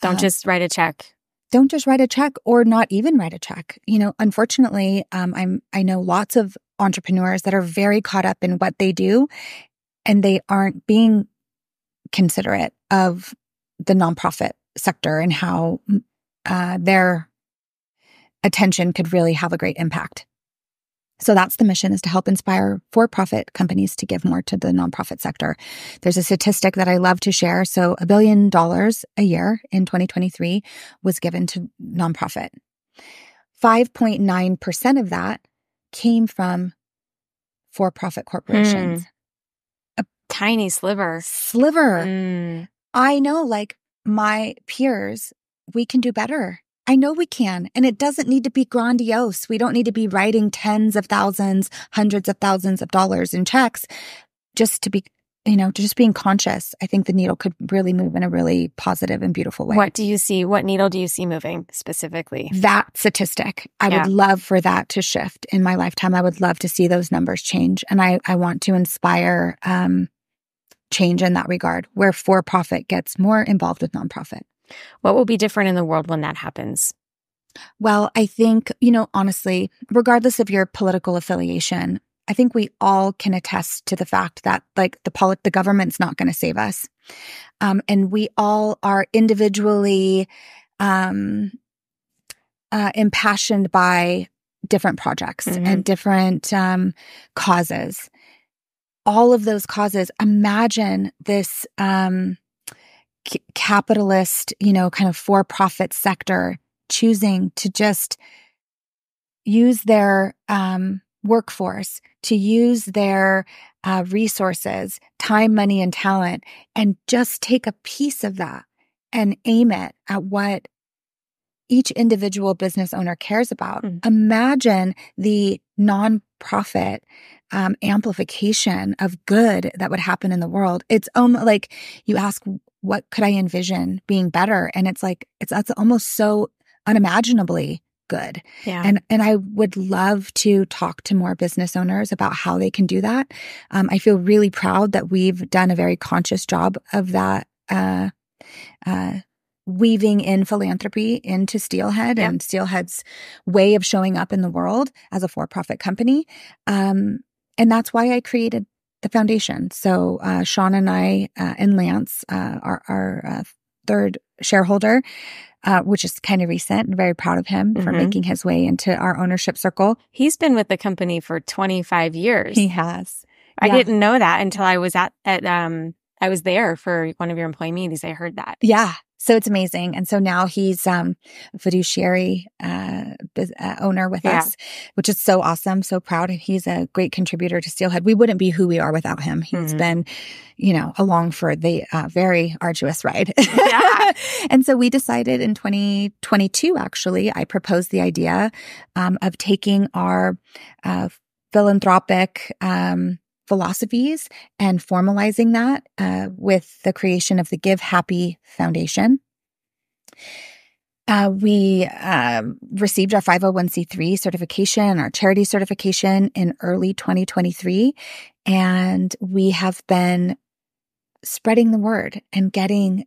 Don't just write a check. Don't just write a check, or not even write a check. Unfortunately, I know lots of entrepreneurs that are very caught up in what they do, and they aren't being considerate of the nonprofit sector and how their attention could really have a great impact. So that's the mission, is to help inspire for-profit companies to give more to the nonprofit sector. There's a statistic that I love to share. So $1 billion a year in 2023 was given to nonprofit. 5.9% of that came from for-profit corporations. A tiny sliver. I know, like my peers, we can do better. I know we can. And it doesn't need to be grandiose. We don't need to be writing tens of thousands, hundreds of thousands of dollars in checks just to be, just being conscious. I think the needle could really move in a really positive and beautiful way. What do you see? What needle do you see moving specifically? That statistic. I would love for that to shift in my lifetime. I would love to see those numbers change. And I want to inspire change in that regard, where for-profit gets more involved with nonprofit. What will be different in the world when that happens? Well, I think, honestly, regardless of your political affiliation, I think we all can attest to the fact that, like, the government's not going to save us. And we all are individually impassioned by different projects and different causes. All of those causes, imagine this capitalist, kind of for-profit sector choosing to just use their workforce, to use their resources, time, money, and talent, and just take a piece of that and aim it at what each individual business owner cares about. Imagine the nonprofit amplification of good that would happen in the world. It's like you ask, what could I envision being better? And it's like, that's almost so unimaginably good. Yeah. And I would love to talk to more business owners about how they can do that. I feel really proud that we've done a very conscious job of that, weaving in philanthropy into Steelhead and Steelhead's way of showing up in the world as a for-profit company. And that's why I created the foundation. So Sean and I and Lance, our third shareholder, which is kind of recent, and very proud of him for making his way into our ownership circle. He's been with the company for 25 years. He has. I didn't know that until I was I was there for one of your employee meetings. I heard that. Yeah. So it's amazing. And so now he's a fiduciary owner with us, which is so awesome. So proud. And he's a great contributor to Steelhead. We wouldn't be who we are without him. He's been, along for the very arduous ride. Yeah. And so we decided in 2022, actually, I proposed the idea of taking our philanthropic philosophies and formalizing that with the creation of the Give Happy Foundation. We received our 501c3 certification, our charity certification in early 2023, and we have been spreading the word and getting,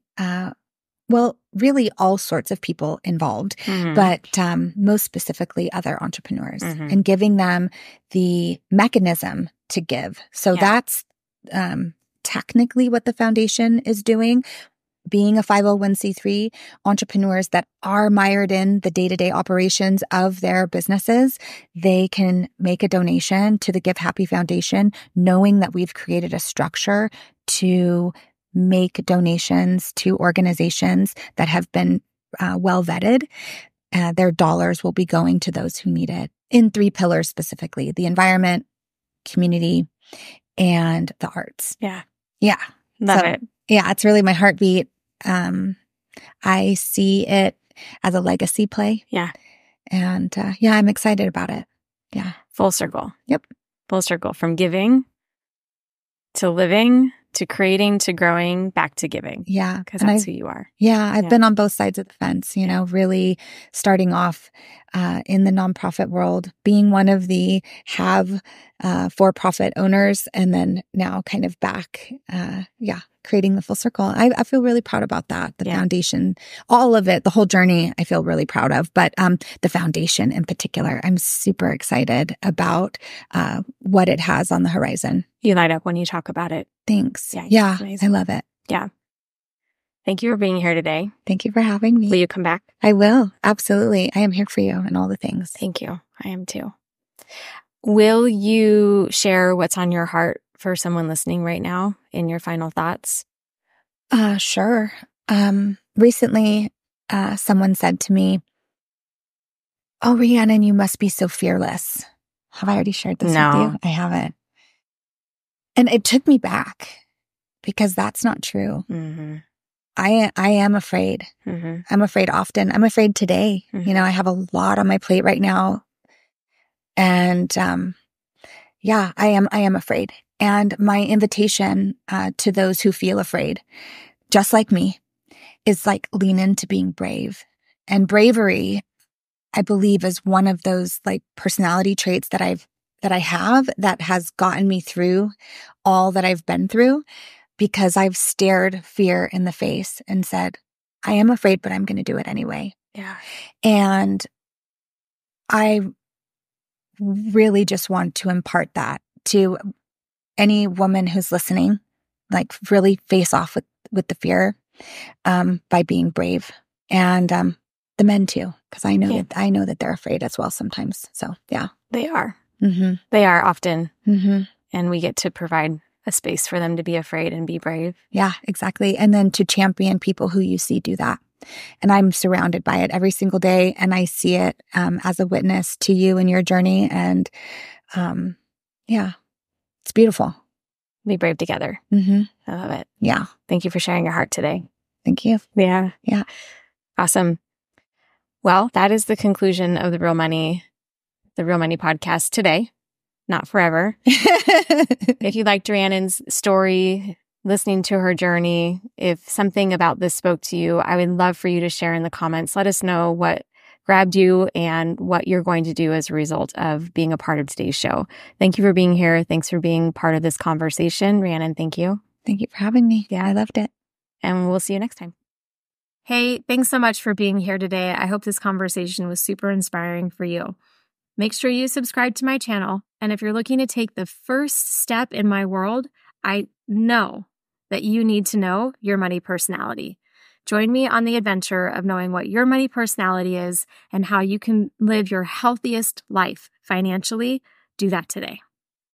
really all sorts of people involved, but most specifically other entrepreneurs, and giving them the mechanism to give. So that's technically what the foundation is doing. Being a 501c3, entrepreneurs that are mired in the day-to-day operations of their businesses, they can make a donation to the Give Happy Foundation, knowing that we've created a structure to make donations to organizations that have been well vetted. Their dollars will be going to those who need it in 3 pillars specifically: the environment, community, and the arts. Yeah. Love it. Yeah, it's really my heartbeat. I see it as a legacy play. Yeah. And I'm excited about it. Yeah. Full circle. Yep. Full circle, from giving to living to creating to growing back to giving. Yeah. Because that's who you are. Yeah. I've been on both sides of the fence, really starting off in the nonprofit world, being one of the for-profit owners, and then now kind of back, creating the full circle. I feel really proud about that. The foundation, all of it, the whole journey, I feel really proud of. But the foundation in particular, I'm super excited about what it has on the horizon. You light up when you talk about it. Thanks. Yeah, I love it. Yeah. Thank you for being here today. Thank you for having me. Will you come back? I will. Absolutely. I am here for you and all the things. Thank you. I am too. Will you share what's on your heart for someone listening right now in your final thoughts? Sure. Recently, someone said to me, "Oh, Rhiannon, you must be so fearless." Have I already shared this with you? I haven't. And it took me back, because that's not true. I am afraid. I'm afraid often. I'm afraid today. I have a lot on my plate right now. And I am afraid. And my invitation to those who feel afraid, just like me, is like lean into being brave. And bravery, I believe, is one of those like personality traits that I have that has gotten me through all that I've been through, because I've stared fear in the face and said, I am afraid, but I'm going to do it anyway. Yeah. And I really just want to impart that to any woman who's listening, like really face off with the fear by being brave. And the men too, because I know that they're afraid as well sometimes. So yeah. They are. They are often. And we get to provide a space for them to be afraid and be brave. Yeah, exactly. And then to champion people who you see do that. And I'm surrounded by it every single day. And I see it as a witness to you and your journey. And it's beautiful. Be brave together. I love it. Yeah. Thank you for sharing your heart today. Thank you. Yeah. Yeah. Awesome. Well, that is the conclusion of the Real Money podcast today. Not forever. If you liked Rhiannon's story, listening to her journey, if something about this spoke to you, I would love for you to share in the comments. Let us know what grabbed you and what you're going to do as a result of being a part of today's show. Thank you for being here. Thanks for being part of this conversation. Rhiannon, thank you. Thank you for having me. Yeah, I loved it. And we'll see you next time. Hey, thanks so much for being here today. I hope this conversation was super inspiring for you. Make sure you subscribe to my channel. And if you're looking to take the first step in my world, I know that you need to know your money personality. Join me on the adventure of knowing what your money personality is and how you can live your healthiest life financially. Do that today.